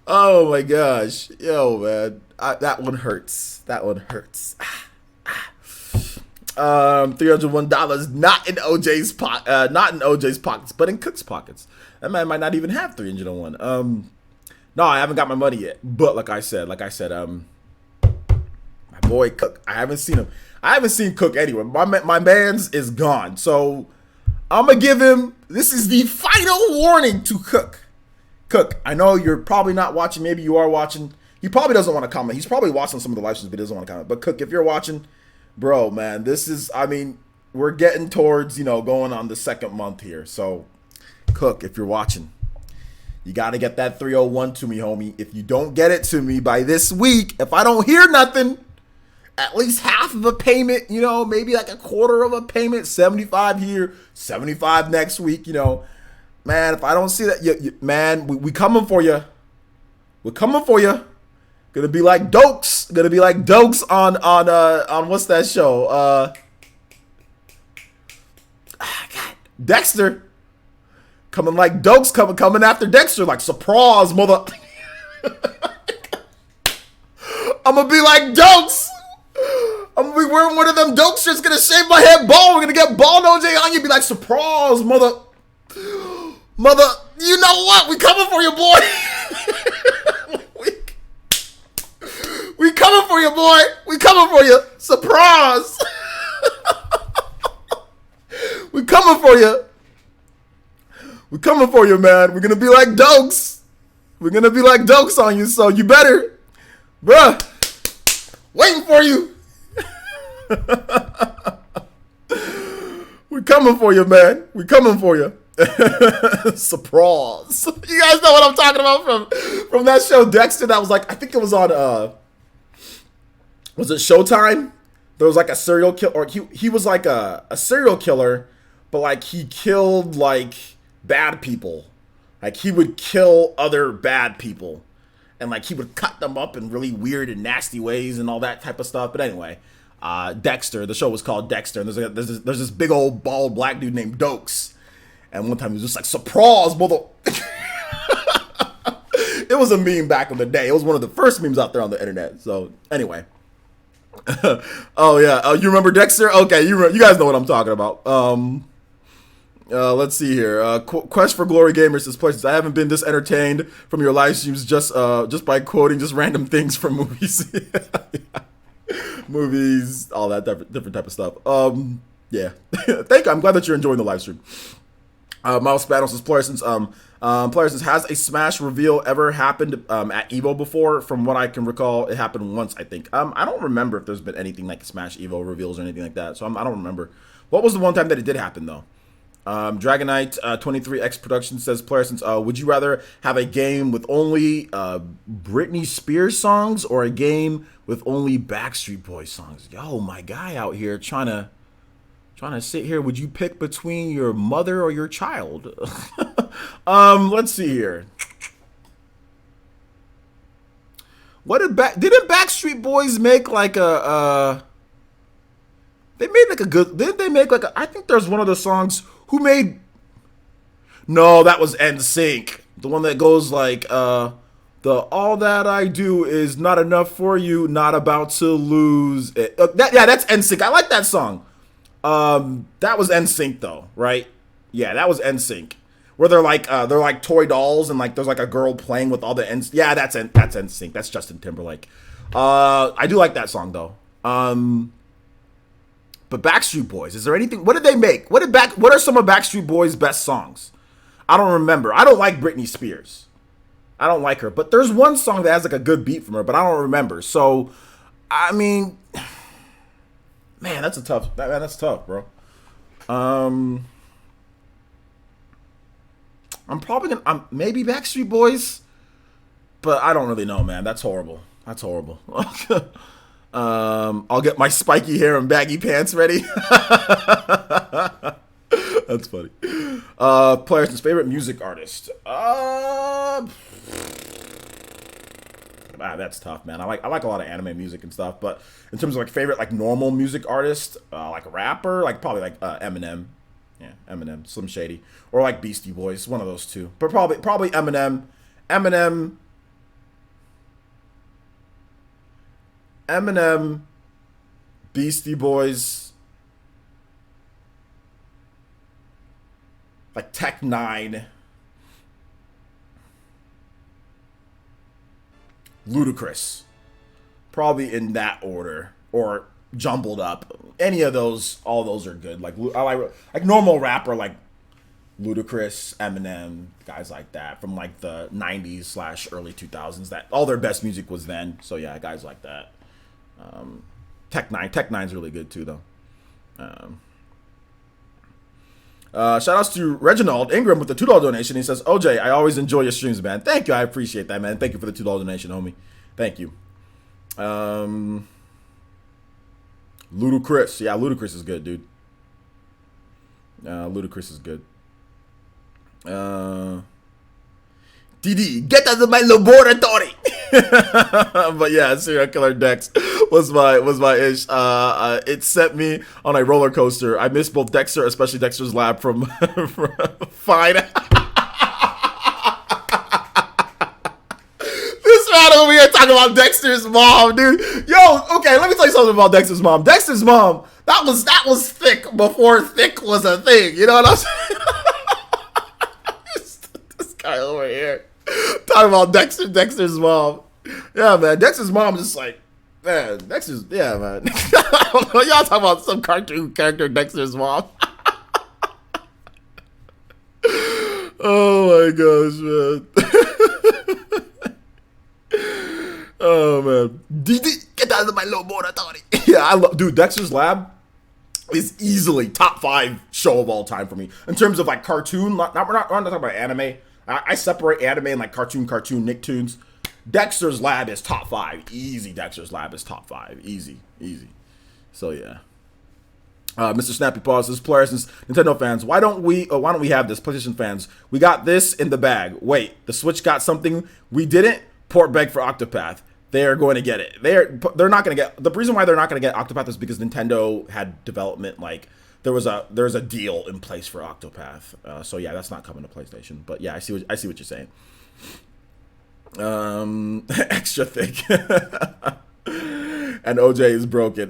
Oh my gosh, yo man, that one hurts. $301 not in OJ's pockets, but in Cook's pockets. That man might not even have 301. No, I haven't got my money yet. But like I said, my boy Cook, I haven't seen him. I haven't seen Cook anywhere. My man's is gone. So I'm gonna give him. This is the final warning to Cook. Cook, I know you're probably not watching. Maybe you are watching. He probably doesn't want to comment. He's probably watching some of the live streams, but he doesn't want to comment. But Cook, if you're watching, bro, man, this is. I mean, we're getting towards going on the second month here. So, Cook, if you're watching, you got to get that 301 to me, homie. If you don't get it to me by this week, if I don't hear nothing, at least half of a payment, maybe like a quarter of a payment, 75 here, 75 next week, man, if I don't see that, man, we coming for you. We're coming for you. Gonna be like Dokes. On what's that show? Dexter coming like Dokes coming after Dexter like surprise mother. I'm gonna be like Dokes. I'm gonna be wearing one of them Dokes shirts, gonna shave my head bald. We're gonna get bald OJ on you, be like surprise mother. You know what? We coming for you, boy. we coming for you, boy. We coming for you. Surprise. We coming for you. We coming for you, man. We're gonna be like Dokes. We're gonna be like Dokes on you, so you better, bruh. Waiting for you. We coming for you, man. We coming for you. Surprise. You guys know what I'm talking about from that show Dexter that was like, I think it was on was it Showtime? There was like a serial killer, or he was like a serial killer, but like he killed like bad people. Like he would kill other bad people. And like he would cut them up in really weird and nasty ways and all that type of stuff. But anyway, Dexter, the show was called Dexter, and there's this big old bald black dude named Dokes. And one time he was just like, surprise, mother. It was a meme back in the day. It was one of the first memes out there on the internet. So anyway. Oh yeah. You remember Dexter? Okay, you guys know what I'm talking about. Let's see here. Quest for Glory Gamers says, places I haven't been this entertained from your live streams just by quoting just random things from movies. Movies, all that different type of stuff. Yeah. Thank you. I'm glad that you're enjoying the live stream. Miles Spanos says, Player says, has a Smash reveal ever happened at Evo before? From what I can recall, it happened once, I think. I don't remember if there's been anything like Smash Evo reveals or anything like that, so I don't remember. What was the one time that it did happen, though? Dragonite 23X Production says, Player since would you rather have a game with only Britney Spears songs or a game with only Backstreet Boys songs? Yo, my guy out here trying to sit here. Would you pick between your mother or your child? Let's see here. Didn't Backstreet Boys make like a they made like a good, didn't they make like a, I think there's one of the songs who made, no, that was NSYNC. The one that goes like the all that I do is not enough for you, not about to lose it. That's NSYNC. I like that song. That was NSYNC though, right? Yeah, that was NSYNC. Where they're like toy dolls and like there's like a girl playing with all the NSYNC. Yeah, that's NSYNC. That's Justin Timberlake. I do like that song though. But Backstreet Boys, is there anything? What did they make? What are some of Backstreet Boys' best songs? I don't remember. I don't like Britney Spears. I don't like her. But there's one song that has like a good beat from her, but I don't remember. So, I mean, man, that's tough, bro. I'm probably gonna, maybe Backstreet Boys, but I don't really know, man. That's horrible. That's horrible. I'll get my spiky hair and baggy pants ready. That's funny. Player's favorite music artist. That's tough, man. I like a lot of anime music and stuff, but in terms of like favorite like normal music artist, like rapper, like probably like Eminem. Yeah, Eminem, Slim Shady, or like Beastie Boys, one of those two. But probably Eminem, Beastie Boys, like Tech Nine, Ludacris, probably in that order, or jumbled up. Any of those, all those are good. Like I like normal rapper like Ludacris, Eminem, guys like that from like the 90s / early 2000s. That all their best music was then. So yeah, guys like that. Tech Nine's really good too though. Shout outs to Reginald Ingram with the $2 donation. He says, OJ, I always enjoy your streams, man. Thank you. I appreciate that, man. Thank you for the $2 donation, homie. Thank you. Ludacris. Yeah, Ludacris is good, dude. Ludacris is good. DD, get out of my laboratory. But yeah, serial killer Dex. was my ish. It set me on a roller coaster. I miss both Dexter, especially Dexter's Lab from Fine. This man over here talking about Dexter's mom, dude. Yo, okay, let me tell you something about Dexter's mom. Dexter's mom, that was thick before thick was a thing. You know what I'm saying? This guy over here talking about Dexter's mom. Yeah, man, Dexter's mom is just like, man, Dexter's, yeah, man. I don't know, y'all talking about some cartoon character, Dexter's mom. Oh my gosh, man. Oh man, get out of my low board authority. Yeah, I love, dude. Dexter's Lab is easily top 5 show of all time for me in terms of like cartoon. We're not talking about anime. I separate anime and like cartoon Nicktoons. Dexter's Lab is top 5, easy. Dexter's Lab is top 5, easy. So yeah. Mr. Snappy Paws says, players and Nintendo fans, why don't we have this? PlayStation fans, we got this in the bag. Wait, the Switch got something we didn't? Port beg for Octopath. They are going to get it. They're not going to get, the reason why they're not going to get Octopath is because Nintendo had development, like there's a deal in place for Octopath. So yeah, that's not coming to PlayStation. But yeah, I see what you're saying. Extra thick. And OJ is broken.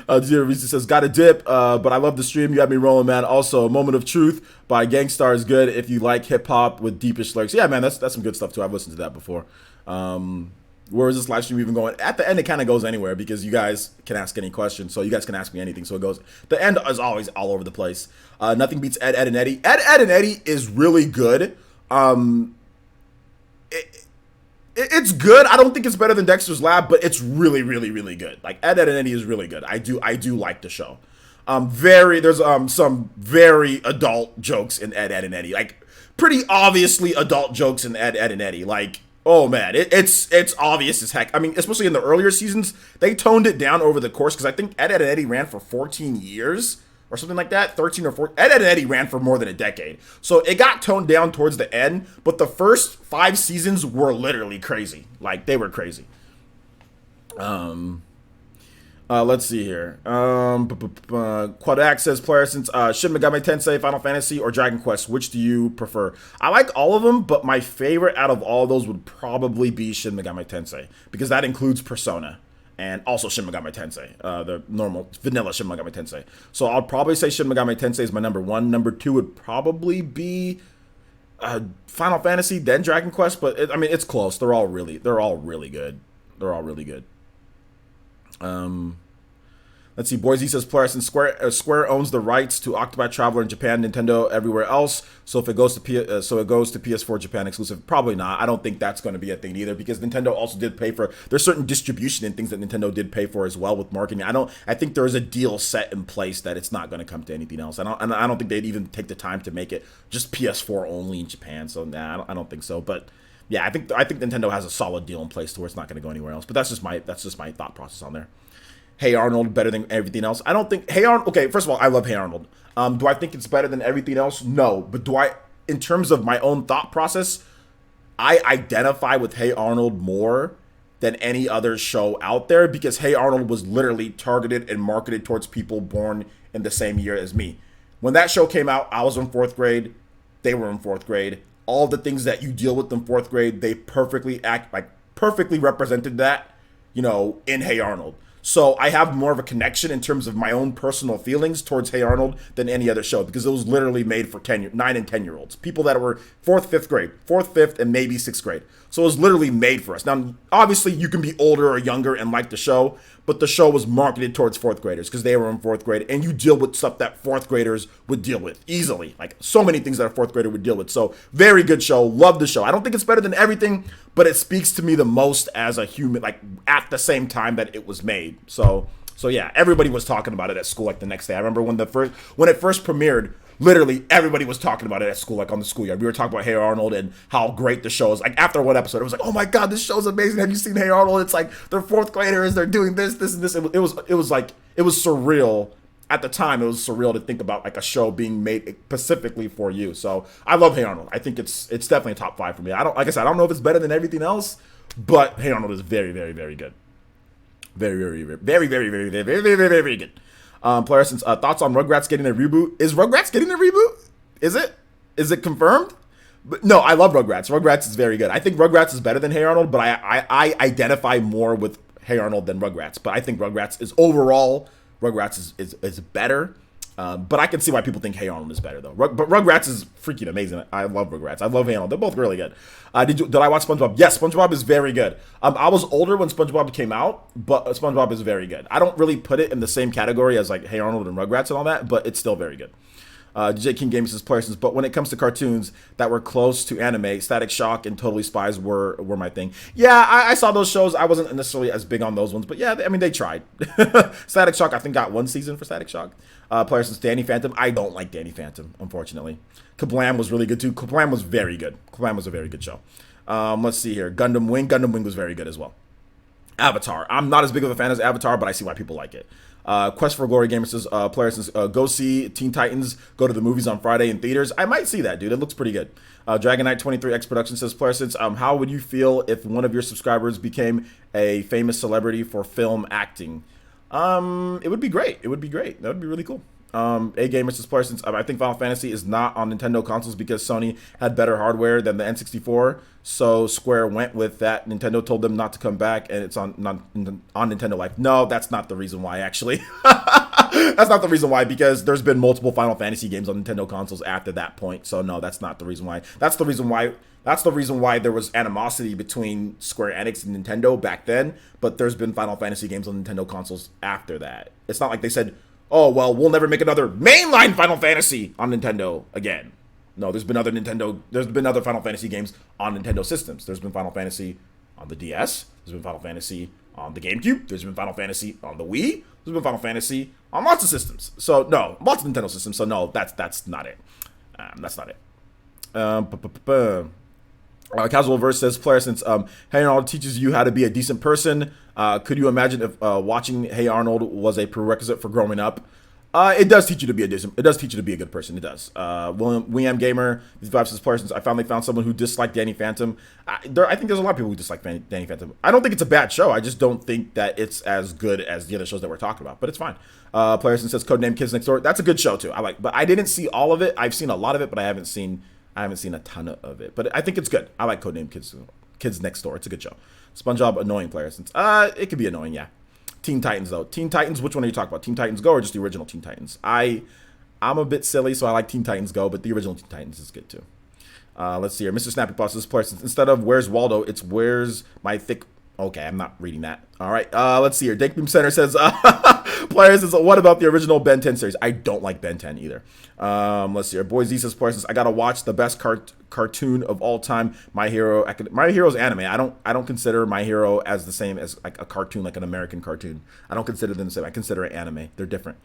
Gio Reese says, got a dip, but I love the stream. You had me rolling, man. Also, Moment of Truth by Gangstar is good if you like hip-hop with deepish lyrics. Yeah, man, that's some good stuff, too. I've listened to that before. Where is this live stream even going? At the end, it kind of goes anywhere because you guys can ask any questions. So you guys can ask me anything. So it goes, the end is always all over the place. Nothing beats Ed, and Eddie. Ed, and Eddie is really good. It's good. I don't think it's better than Dexter's Lab, but it's really, really, really good. Like Ed, and Eddie is really good. I do like the show. There's some very adult jokes in Ed, and Eddie. Like pretty obviously adult jokes in Ed, and Eddie. Like, oh man, it's obvious as heck. I mean, especially in the earlier seasons, they toned it down over the course because I think Ed, and Eddie ran for 14 years. Or something like that, 13 or 14. Ed, and Eddie ran for more than a decade. So it got toned down towards the end, but the first 5 seasons were literally crazy. Like, they were crazy. Let's see here. Quadak says, player, since Shin Megami Tensei, Final Fantasy, or Dragon Quest, which do you prefer? I like all of them, but my favorite out of all of those would probably be Shin Megami Tensei, because that includes Persona. And also Shin Megami Tensei, the normal, vanilla Shin Megami Tensei. So I'll probably say Shin Megami Tensei is my number 1. Number 2 would probably be Final Fantasy, then Dragon Quest. But I mean, it's close. They're all really good. Let's see. Boise says, Polaris and Square owns the rights to Octopath Traveler in Japan, Nintendo everywhere else. So if it goes to PS4 Japan exclusive, probably not. I don't think that's going to be a thing either because Nintendo also did pay for. There's certain distribution and things that Nintendo did pay for as well with marketing. I think there is a deal set in place that it's not going to come to anything else. I don't think they'd even take the time to make it just PS4 only in Japan. So nah, I don't think so. But yeah, I think Nintendo has a solid deal in place to where it's not going to go anywhere else. But that's just my thought process on there. Hey Arnold better than everything else? I don't think Hey Arnold. Okay, first of all, I love Hey Arnold. Do I think it's better than everything else? No, but do I? In terms of my own thought process, I identify with Hey Arnold more than any other show out there because Hey Arnold was literally targeted and marketed towards people born in the same year as me. When that show came out, I was in 4th grade. They were in 4th grade. All the things that you deal with in 4th grade, they perfectly represented that, in Hey Arnold. So I have more of a connection in terms of my own personal feelings towards Hey Arnold than any other show because it was literally made for 9 and 10-year-olds, people that were 4th, 5th grade, 4th, 5th, and maybe 6th grade. So it was literally made for us. Now, obviously, you can be older or younger and like the show, but the show was marketed towards 4th graders because they were in 4th grade, and you deal with stuff that 4th graders would deal with easily, like so many things that a 4th grader would deal with. So very good show. Love the show. I don't think it's better than everything, but it speaks to me the most as a human, like at the same time that it was made. So yeah, everybody was talking about it at school like the next day. I remember when it first premiered, literally everybody was talking about it at school, like on the schoolyard. We were talking about Hey Arnold and how great the show is. Like after one episode, it was like, oh my god, this show's amazing. Have you seen Hey Arnold? It's like they're 4th graders, they're doing this, and this. It was surreal. At the time, it was surreal to think about like a show being made specifically for you. So I love Hey Arnold. I think it's definitely a top 5 for me. Like I said, I don't know if it's better than everything else, But Hey Arnold is very, very, very good. Very, very, very, very, very, very, very, very, very, very, very good. Player Essence, thoughts on Rugrats getting a reboot? Is Rugrats getting a reboot? Is it? Is it confirmed? But no, I love Rugrats. Rugrats is very good. I think Rugrats is better than Hey Arnold, but I identify more with Hey Arnold than Rugrats. But I think Rugrats is overall, Rugrats is better. But I can see why people think Hey Arnold is better though. But Rugrats is freaking amazing. I love Rugrats. I love Hey Arnold. They're both really good. Did I watch SpongeBob? Yes, SpongeBob is very good. I was older when SpongeBob came out, but SpongeBob is very good. I don't really put it in the same category as like Hey Arnold and Rugrats and all that, but it's still very good. DJ King Gaming says Parsons, but when it comes to cartoons that were close to anime, Static Shock and Totally Spies were my thing. Yeah, I saw those shows. I wasn't necessarily as big on those ones, but yeah, I mean, they tried. Static Shock, I think, got one season for Static Shock. Parsons, Danny Phantom. I don't like Danny Phantom, unfortunately. Kablam was really good too. Kablam was very good. Kablam was a very good show. Let's see here. Gundam Wing. Gundam Wing was very good as well. Avatar. I'm not as big of a fan as Avatar, but I see why people like it. Quest for Glory Gamer says, player says, go see Teen Titans, go to the movies on Friday in theaters. I might see that, dude. It looks pretty good. Dragon Knight 23X Production says, player says, how would you feel if one of your subscribers became a famous celebrity for film acting? It would be great. It would be great. That would be really cool. A Gamer says, player since I think Final Fantasy is not on Nintendo consoles because Sony had better hardware than the N64, so Square went with that. Nintendo told them not to come back, and it's on Nintendo Life. No, that's not the reason why, actually. That's not the reason why, because there's been multiple Final Fantasy games on Nintendo consoles after that point. So no, that's not the reason why. That's the reason why there was animosity between Square Enix and Nintendo back then. But there's been Final Fantasy games on Nintendo consoles after that. It's not like they said, oh, well, we'll never make another mainline Final Fantasy on Nintendo again. No, there's been other Final Fantasy games on Nintendo systems. There's been Final Fantasy on the DS. There's been Final Fantasy on the GameCube. There's been Final Fantasy on the Wii. There's been Final Fantasy on lots of systems. So no, lots of Nintendo systems. So no, that's not it. That's not it. Casual Verse says, player, since Hey Arnold teaches you how to be a decent person, could you imagine if watching Hey Arnold was a prerequisite for growing up? It does teach you to be a good person. It does. William Gamer, these vibes says, player, since I finally found someone who disliked Danny Phantom. I think there's a lot of people who dislike Danny Phantom. I don't think it's a bad show. I just don't think that it's as good as the other shows that we're talking about. But it's fine. Player says, Codename Kids Next Door. That's a good show too. But I didn't see all of it. I've seen a lot of it, but I haven't seen a ton of it, but I think it's good. I like Codename Kids Next Door. It's a good show. SpongeBob annoying, player, since it could be annoying, yeah. Teen Titans though. Teen Titans, which one are you talking about? Teen Titans Go or just the original Teen Titans? I'm a bit silly, so I like Teen Titans Go, but the original Teen Titans is good too. Let's see here. Mr. Snappy Boss, this player, since instead of Where's Waldo, it's Where's My Thick. Okay, I'm not reading that. All right, let's see here. Dake Beam Center says, players says, what about the original Ben 10 series? I don't like Ben 10 either. Let's see here. Boy Z says, players says, I gotta watch the best cartoon of all time, My Hero's anime. I don't consider My Hero as the same as like a cartoon, like an American cartoon. I don't consider them the same. I consider it anime. They're different.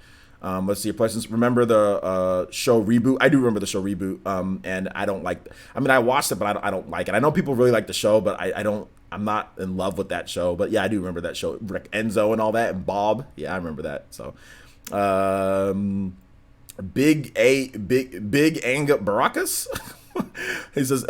Let's see here. Players, remember the show Reboot? I do remember the show Reboot. And I don't like. I mean, I watched it, but I don't like it. I know people really like the show, but I don't. I'm not in love with that show, but yeah, I do remember that show, like Enzo and all that, and Bob. Yeah, I remember that. So, Big Anga Baracus. He says,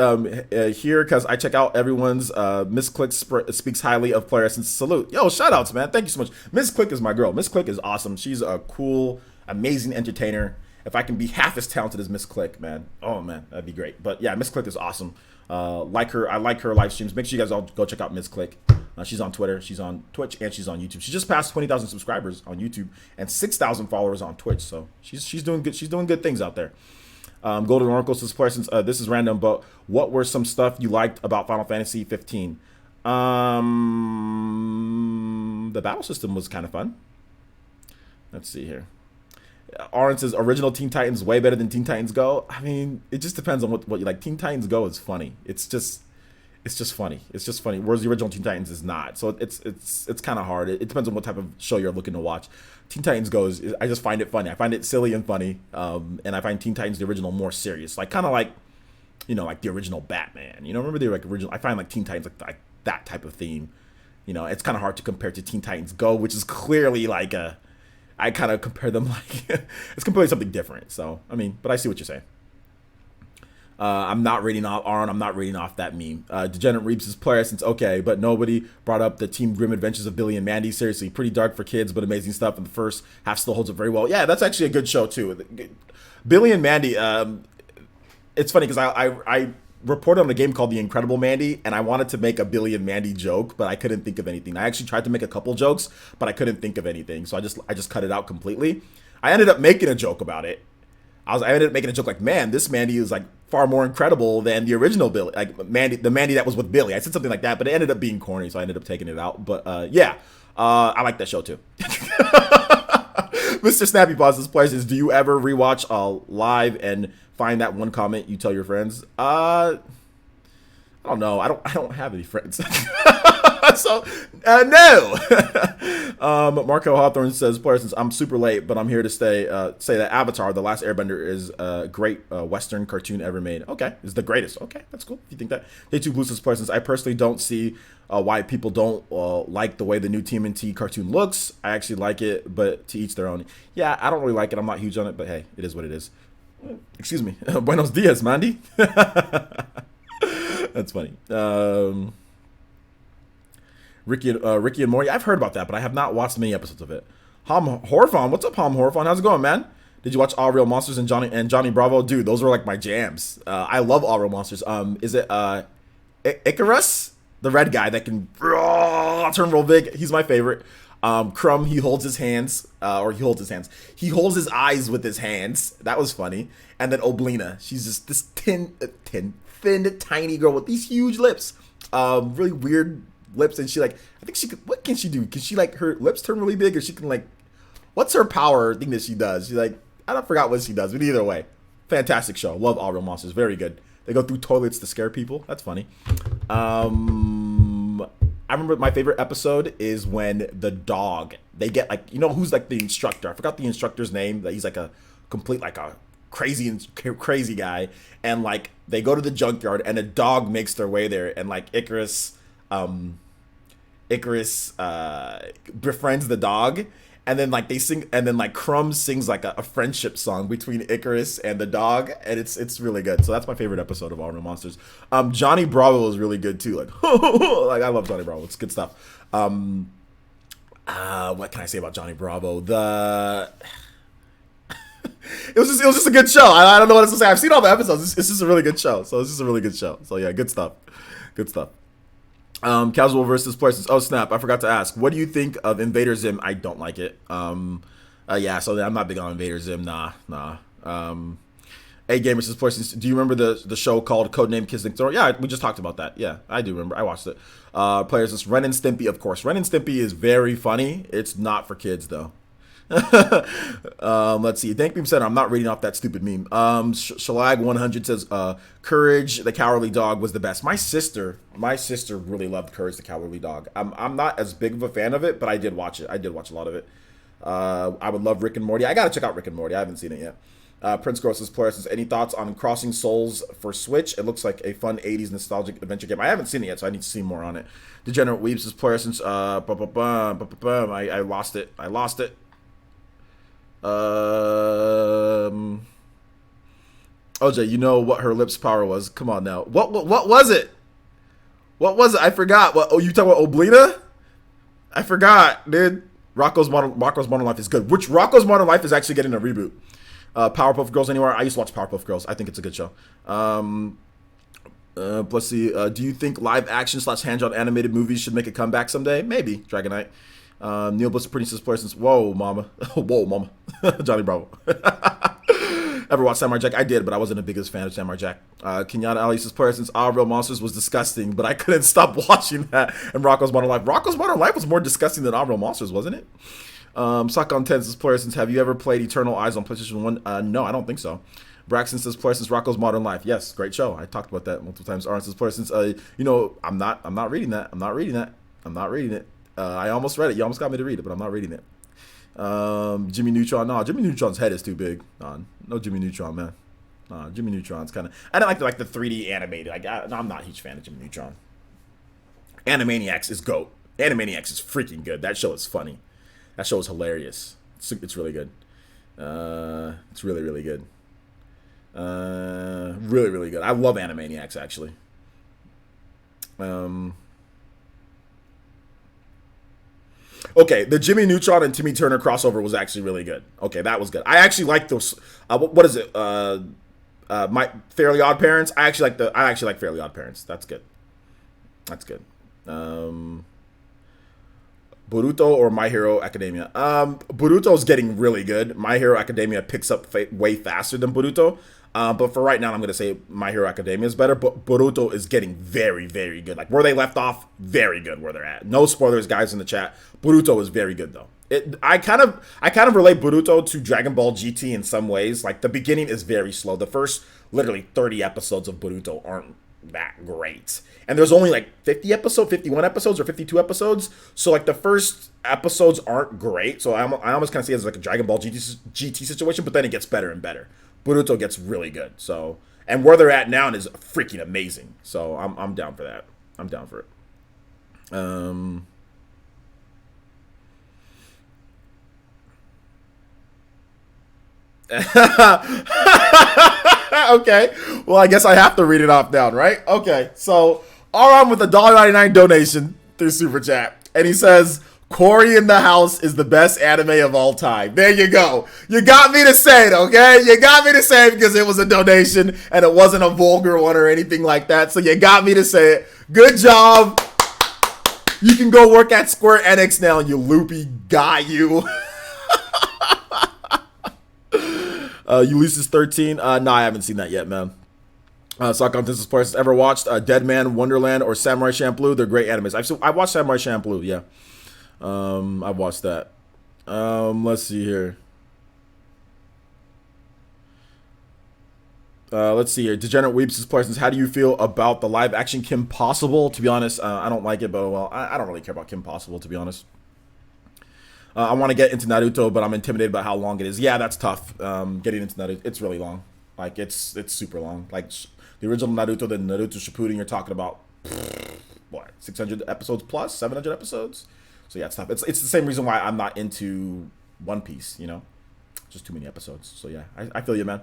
here, because I check out everyone's Miss Click speaks highly of Player Essence. Salute. Yo, shout outs, man. Thank you so much. Miss Click is my girl. Miss Click is awesome. She's a cool, amazing entertainer. If I can be half as talented as Miss Click, man. Oh, man, that'd be great. But yeah, Miss Click is awesome. I like her live streams. Make sure you guys all go check out Miss Click. She's on Twitter, she's on Twitch, and she's on YouTube. She just passed 20,000 subscribers on YouTube and 6,000 followers on Twitch. So she's doing good. She's doing good things out there. Golden Oracle says, since this is random, but what were some stuff you liked about Final Fantasy 15? The battle system was kind of fun. Let's see here. Oren says, original Teen Titans way better than Teen Titans Go. I mean, it just depends on what you like. Teen Titans Go is funny. It's just funny. It's just funny. Whereas the original Teen Titans is not. So it's kind of hard. It depends on what type of show you're looking to watch. Teen Titans Go I just find it funny. I find it silly and funny. And I find Teen Titans the original more serious. Like kind of like, like the original Batman. Remember the like original. I find like Teen Titans like that type of theme. It's kind of hard to compare to Teen Titans Go, which is clearly like I kind of compare them like it's completely something different. So I mean, but I see what you're saying. I'm not reading off Aaron. I'm not reading off that meme. Degenerate Reeps is player since okay, but nobody brought up the Team Grim Adventures of Billy and Mandy. Seriously, pretty dark for kids, but amazing stuff. And the first half still holds up very well. Yeah, that's actually a good show too. Billy and Mandy. It's funny because I reported on a game called The Incredible Mandy, and I wanted to make a Billy and Mandy joke, but I couldn't think of anything. I actually tried to make a couple jokes, but I couldn't think of anything, so I just cut it out completely. I ended up making a joke about it. I ended up making a joke like, man, this Mandy is like far more incredible than the original Billy, like the Mandy that was with Billy. I said something like that, but it ended up being corny, so I ended up taking it out. But yeah, I like that show too. Mr. Snappy Paws, this player says, do you ever rewatch live and find that one comment you tell your friends? I don't know. I don't have any friends. So, no. Marco Hawthorne says, player, since I'm super late, but I'm here to say that Avatar, The Last Airbender, is a great Western cartoon ever made. Okay, it's the greatest. Okay, that's cool. If you think that. Day2 Blue says, player, since I personally don't see why people don't like the way the new TMNT cartoon looks. I actually like it, but to each their own. Yeah, I don't really like it. I'm not huge on it, but hey, it is what it is. Excuse me. Buenos dias, Mandy. That's funny. Ricky and Morty. I've heard about that, but I have not watched many episodes of it. Ham Horfon. What's up, Ham Horfon? How's it going, man? Did you watch All Real Monsters and Johnny Bravo? Dude, those were like my jams. I love All Real Monsters. Is it Icarus? The red guy that can turn real big. He's my favorite. Crumb, he holds his hands, He holds his eyes with his hands. That was funny. And then Oblina, she's just this thin, tiny girl with these huge lips. Really weird lips, and I think she could. What can she do? Can she like her lips turn really big, or she can like? What's her power thing that she does? She I don't forgot what she does, but either way, fantastic show. Love All Real Monsters. Very good. They go through toilets to scare people. That's funny. I remember my favorite episode is when the dog, they get who's like the instructor. I forgot the instructor's name. That he's like a complete like a crazy guy, and like they go to the junkyard and a dog makes their way there, and like Icarus befriends the dog. And then like they sing, and then like Crumb sings like a friendship song between Icarus and the dog, and it's really good. So that's my favorite episode of All Real Monsters. Johnny Bravo is really good too. Like like I love Johnny Bravo. It's good stuff. What can I say about Johnny Bravo? It was just a good show. I don't know what else to say. I've seen all the episodes. It's just a really good show. So it's just a really good show. So yeah, good stuff. Good stuff. Casual versus places. Oh snap! I forgot to ask. What do you think of Invader Zim? I don't like it. Yeah. So I'm not big on Invader Zim. Nah. A Gamer says places. Do you remember the show called Codename Kissing Thor? Yeah, we just talked about that. Yeah, I do remember. I watched it. Players says Ren and Stimpy. Of course, Ren and Stimpy is very funny. It's not for kids though. Let's see. Thank Beam said I'm not reading off that stupid meme. Shalag 100 says Courage the Cowardly Dog was the best. My sister really loved Courage the Cowardly Dog. I'm not as big of a fan of it, but I did watch it. I did watch a lot of it. I would love Rick and Morty. I gotta check out Rick and Morty. I haven't seen it yet. Prince Gross says any thoughts on Crossing Souls for Switch? It looks like a fun 80s nostalgic adventure game. I haven't seen it yet, so I need to see more on it. Degenerate Weeps says since I lost it. OJ, you know what her lips power was? Come on now. What was it? What was it? I forgot. What? Oh, you talking about Oblina? I forgot, dude. Rocco's Modern Life is good. Which Rocco's Modern Life is actually getting a reboot. Powerpuff Girls Anywhere. I used to watch Powerpuff Girls. I think it's a good show. Let's see. Do you think live action / hand-drawn animated movies should make a comeback someday? Maybe. Dragonite. Neil Bliss Princess Places. Whoa, mama. Whoa, mama. Johnny Bravo. Ever watch Samurai Jack? I did, but I wasn't the biggest fan of Samurai Jack. Kenyatta Ali says, since All Real Monsters was disgusting, but I couldn't stop watching that. And Rocco's Modern Life. Rocco's Modern Life was more disgusting than All Real Monsters, wasn't it? Sock on 10 says, since have you ever played Eternal Eyes on PlayStation 1? No, I don't think so. Braxton says, since Rocco's Modern Life. Yes, great show. I talked about that multiple times. Aaron says, since I'm not reading that. I'm not reading it. I almost read it. You almost got me to read it, but I'm not reading it. Jimmy Neutron. No, Jimmy Neutron's head is too big. No Jimmy Neutron, man. Jimmy Neutron's kind of. I don't like the 3D animated. I'm not a huge fan of Jimmy Neutron. Animaniacs is GOAT. Animaniacs is freaking good. That show is funny. That show is hilarious. It's really good. It's really, really good. Really, really good. I love Animaniacs, actually. Okay, the Jimmy Neutron and Timmy Turner crossover was actually really good. Okay, that was good. I actually like those. What is it? My Fairly Odd Parents. I actually like Fairly Odd Parents. That's good. That's good. Boruto or My Hero Academia? Boruto's getting really good. My Hero Academia picks up way faster than Boruto. But for right now, I'm going to say My Hero Academia is better. But Boruto is getting very, very good. Like where they left off, very good where they're at. No spoilers, guys, in the chat. Boruto is very good though. I kind of relate Boruto to Dragon Ball GT in some ways. Like the beginning is very slow. The first literally 30 episodes of Boruto aren't that great. And there's only like 51 episodes or 52 episodes. So like the first episodes aren't great. So I almost kind of see it as like a Dragon Ball GT situation, but then it gets better and better. Boruto gets really good. So, and where they're at now is freaking amazing. So I'm down for that. I'm down for it. Okay. Well, I guess I have to read it off down, right? Okay. So, Aram with a $1.99 donation through Super Chat. And he says, Corey in the House is the best anime of all time. There you go. You got me to say it, okay? You got me to say it because it was a donation and it wasn't a vulgar one or anything like that. So you got me to say it. Good job. You can go work at Square Enix now, you loopy guy, you. Ulysses 13. No, I haven't seen that yet, man. Sock on this place ever watched Dead Man Wonderland or Samurai Champloo? They're great animes. I watched Samurai Champloo, yeah. I've watched that. Let's see here. Degenerate Weeps' questions. How do you feel about the live action Kim Possible? To be honest, I don't like it, but well, I don't really care about Kim Possible, to be honest. I want to get into Naruto, but I'm intimidated by how long it is. Yeah, that's tough. Getting into Naruto, it's really long. Like it's super long. Like the original Naruto, the Naruto Shippuden, you're talking about what 600 episodes plus, 700 episodes. So yeah, it's tough. It's the same reason why I'm not into One Piece. You know, just too many episodes. So yeah, I feel you, man.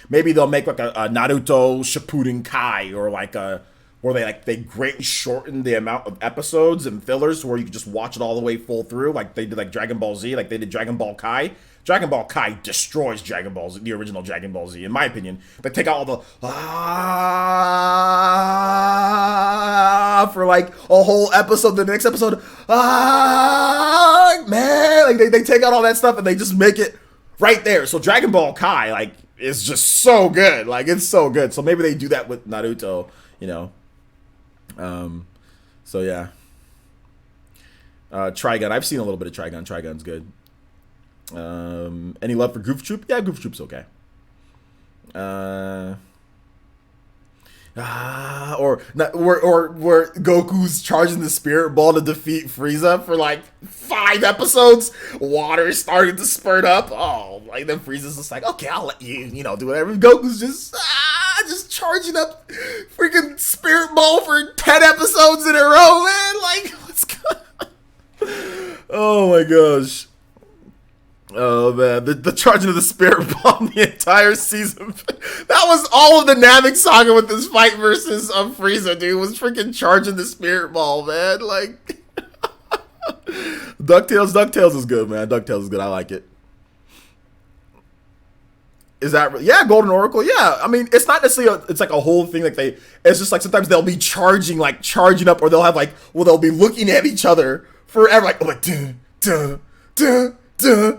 Maybe they'll make like a Naruto Shippuden Kai or like a where they greatly shorten the amount of episodes and fillers to where you can just watch it all the way full through, like they did like Dragon Ball Z, like they did Dragon Ball Kai. Dragon Ball Kai destroys Dragon Ball Z, the original DragonAll Z, in my opinion. They take out all the for like a whole episode. The next episode, man, like they take out all that stuff and they just make it right there. So Dragon Ball Kai, like, is just so good. Like, it's so good. So maybe they do that with Naruto, you know. So yeah. Trigun. I've seen a little bit of Trigun. Trigun's good. Any love for Goof Troop? Yeah, Goof Troop's okay. Or where Goku's charging the Spirit Ball to defeat Frieza for like 5 episodes. Water started to spurt up. Oh, like then Frieza's just like, okay, I'll let you, do whatever. Goku's just charging up freaking Spirit Ball for 10 episodes in a row, man. Like, what's going on? Oh my gosh. Oh man, the charging of the Spirit Bomb the entire season. That was all of the Namek saga with this fight versus Frieza, dude. Was freaking charging the Spirit Ball, man. Like, DuckTales is good, man. DuckTales is good. I like it. Is that yeah? Golden Oracle, yeah. I mean, it's not necessarily it's like a whole thing. Like it's just like sometimes they'll be charging up, or they'll have they'll be looking at each other forever, like duh duh duh duh.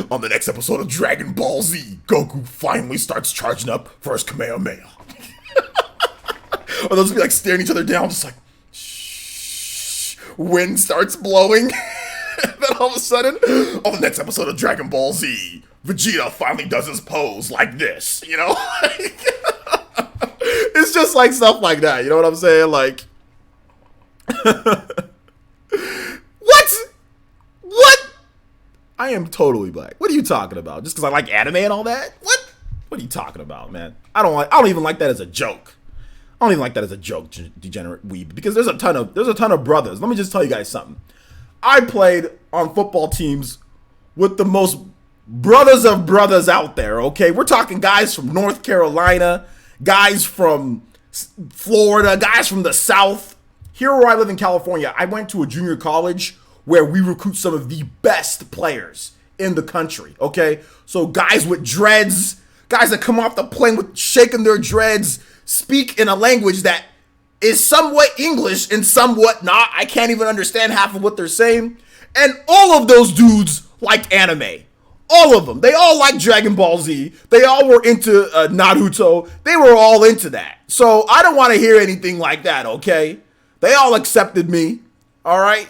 On the next episode of Dragon Ball Z, Goku finally starts charging up for his Kamehameha. Or they'll just be like staring each other down, just like shh. Wind starts blowing. And then all of a sudden, on the next episode of Dragon Ball Z, Vegeta finally does his pose like this, It's just like stuff like that, you know what I'm saying? Like, What? I am totally black. What are you talking about? Just because I like anime and all that? What are you talking about, man? I don't even like that as a joke. I don't even like that as a joke, degenerate weeb. Because there's a ton of brothers. Let me just tell you guys something. I played on football teams with the most brothers of brothers out there, okay? We're talking guys from North Carolina, guys from Florida, guys from the South. Here where I live in California, I went to a junior college where we recruit some of the best players in the country, okay? So guys with dreads, guys that come off the plane with shaking their dreads, speak in a language that is somewhat English and somewhat not. I can't even understand half of what they're saying. And all of those dudes like anime. All of them. They all like Dragon Ball Z. They all were into Naruto. They were all into that. So I don't want to hear anything like that, okay? They all accepted me, all right?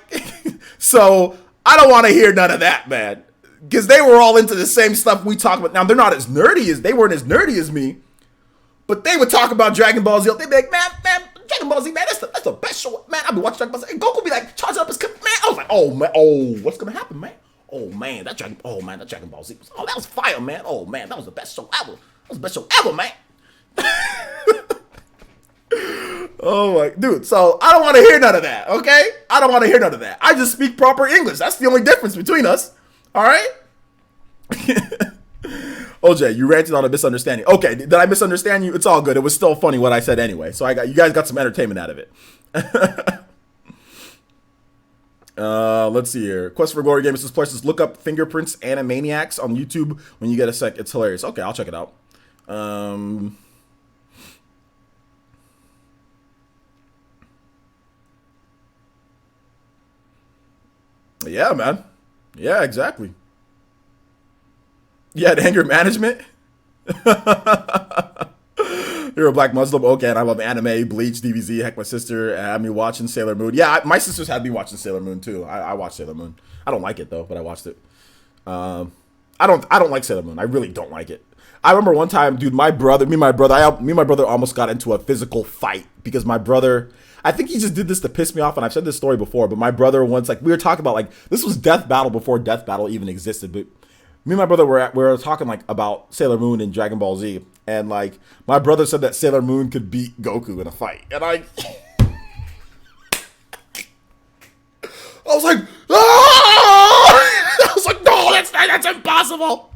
So I don't want to hear none of that, man. Because they were all into the same stuff we talk about. Now, they're not as nerdy as, they weren't as nerdy as me. But they would talk about Dragon Ball Z. They'd be like, man, Dragon Ball Z, man, that's the best show. Man, I've been watching Dragon Ball Z. And Goku be like, charging up his, man. I was like, oh, man, what's going to happen, man? Oh, man, that Dragon Ball Z. That was fire, man. Oh, man, that was the best show ever. That was the best show ever, man. Oh, my, dude, so I don't want to hear none of that, okay? I don't want to hear none of that. I just speak proper English. That's the only difference between us, all right? OJ, you ranted on a misunderstanding. Okay, did I misunderstand you? It's all good. It was still funny what I said anyway. So you guys got some entertainment out of it. Let's see here. Quest for Glory Games says, places look up Fingerprints Animaniacs on YouTube when you get a sec. It's hilarious. Okay, I'll check it out. Yeah, man. Yeah, exactly. You had anger management? You're a black Muslim? Okay, and I love anime, Bleach, DBZ. Heck, my sister had me watching Sailor Moon. Yeah, my sisters had me watching Sailor Moon too. I watched Sailor Moon. I don't like it though, but I watched it. I don't like Sailor Moon. I really don't like it. I remember one time, dude, me and my brother almost got into a physical fight because my brother, I think he just did this to piss me off, and I've said this story before, but my brother once, like, we were talking about, like, this was Death Battle before Death Battle even existed, but me and my brother were talking, like, about Sailor Moon and Dragon Ball Z, and, like, my brother said that Sailor Moon could beat Goku in a fight, and I was like, ah! I was like, no, that's impossible.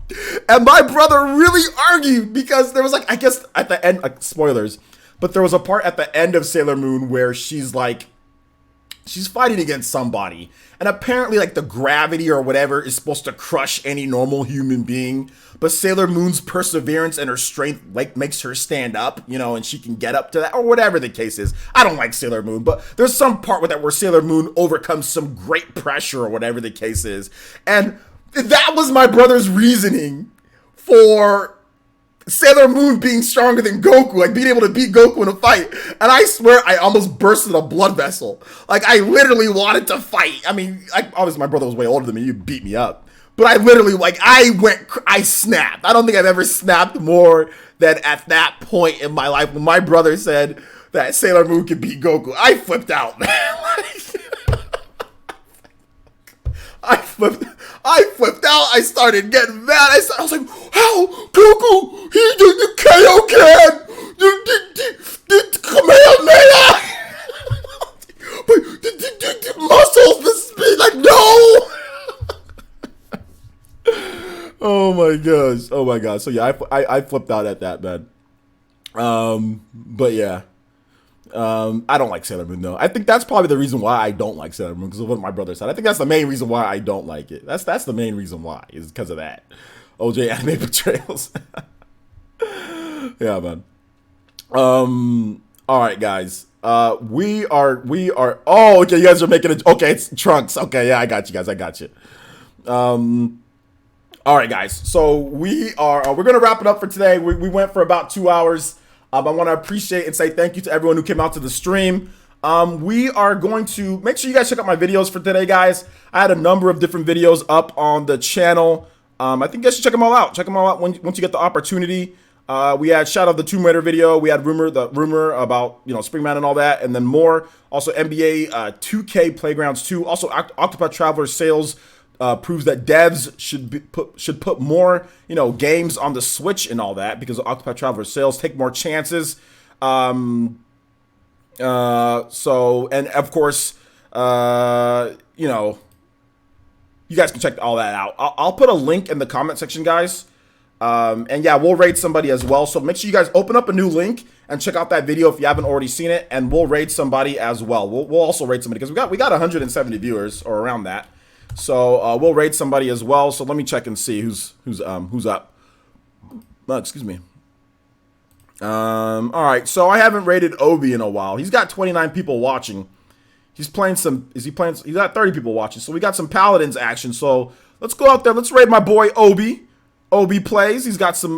And my brother really argued because there was, like, I guess at the end, like, spoilers, but there was a part at the end of Sailor Moon where she's fighting against somebody, and apparently, like, the gravity or whatever is supposed to crush any normal human being, but Sailor Moon's perseverance and her strength, like, makes her stand up, you know, and she can get up to that, or whatever the case is. I don't like Sailor Moon, but there's some part with that where Sailor Moon overcomes some great pressure or whatever the case is, and that was my brother's reasoning for Sailor Moon being stronger than Goku, like being able to beat Goku in a fight. And I swear I almost bursted a blood vessel. Like, I literally wanted to fight. I mean, obviously my brother was way older than me. You beat me up. But I literally, like, I snapped. I don't think I've ever snapped more than at that point in my life when my brother said that Sailor Moon could beat Goku. I flipped out, man. I flipped out. I started getting mad. I was like, how? Goku, he did the KO can. The Kamehameha. But the muscles, the speed, like, no. Oh my gosh. Oh my gosh. So yeah, I flipped out at that, man. But yeah. I don't like Sailor Moon though. I think that's probably the reason why I don't like Sailor Moon, because of what my brother said. I think that's the main reason why I don't like it. That's the main reason why, is because of that. OJ anime betrayals. Yeah, man. All right, guys. We are. Oh, okay. You guys are making it. Okay, it's Trunks. Okay, yeah, I got you guys. I got you. All right, guys. So we're gonna wrap it up for today. We went for about 2 hours. I want to appreciate and say thank you to everyone who came out to the stream. We are going to make sure you guys check out my videos for today, guys. I had a number of different videos up on the channel. I think you guys should check them all out. Check them all out once you get the opportunity. We had Shadow of the Tomb Raider video. We had the rumor about, you know, Springman and all that, and then more. Also NBA 2K Playgrounds 2. Also Octopath Traveler sales proves that devs should put more, you know, games on the Switch and all that, because of Octopath Traveler sales, take more chances. So, and of course, you know, you guys can check all that out. I'll put a link in the comment section, guys. And yeah, we'll raid somebody as well. So make sure you guys open up a new link and check out that video if you haven't already seen it. And we'll raid somebody as well. We'll also raid somebody because we got 170 viewers or around that. So we'll raid somebody as well. So let me check and see who's up. Oh, excuse me. All right. So I haven't raided Obi in a while. He's got 29 people watching. He's playing some. Is he playing? He's got 30 people watching. So we got some Paladins action. So let's go out there. Let's raid my boy Obi. Obi plays. He's got some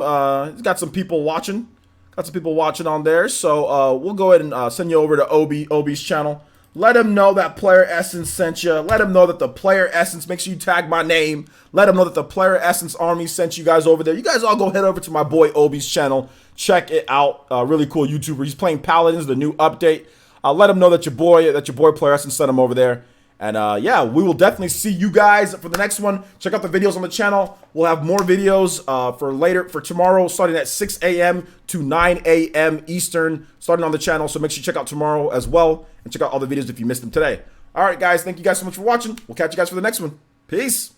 people watching. Got some people watching on there. So we'll go ahead and send you over to Obi's channel. Let him know that Player Essence sent you. Let him know that the Player Essence, make sure you tag my name. Let him know that the Player Essence Army sent you guys over there. You guys all go head over to my boy Obi's channel. Check it out. Really cool YouTuber. He's playing Paladins, the new update. Let him know that your boy Player Essence sent him over there. And yeah, we will definitely see you guys for the next one. Check out the videos on the channel. We'll have more videos for tomorrow, starting at 6 a.m. to 9 a.m. Eastern, starting on the channel. So make sure you check out tomorrow as well, and check out all the videos if you missed them today. All right, guys, thank you guys so much for watching. We'll catch you guys for the next one. Peace.